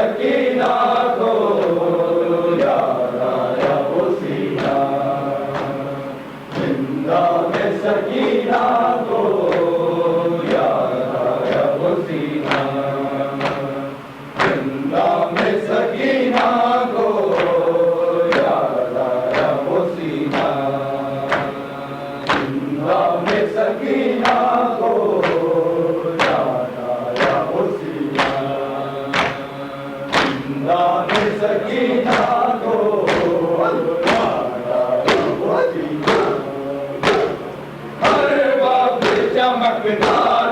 سکینہ کو یاد آیا وہ سینہ زندہ میں سکینہ کو یاد آیا وہ سینہ زندہ میں سکینہ چمکدار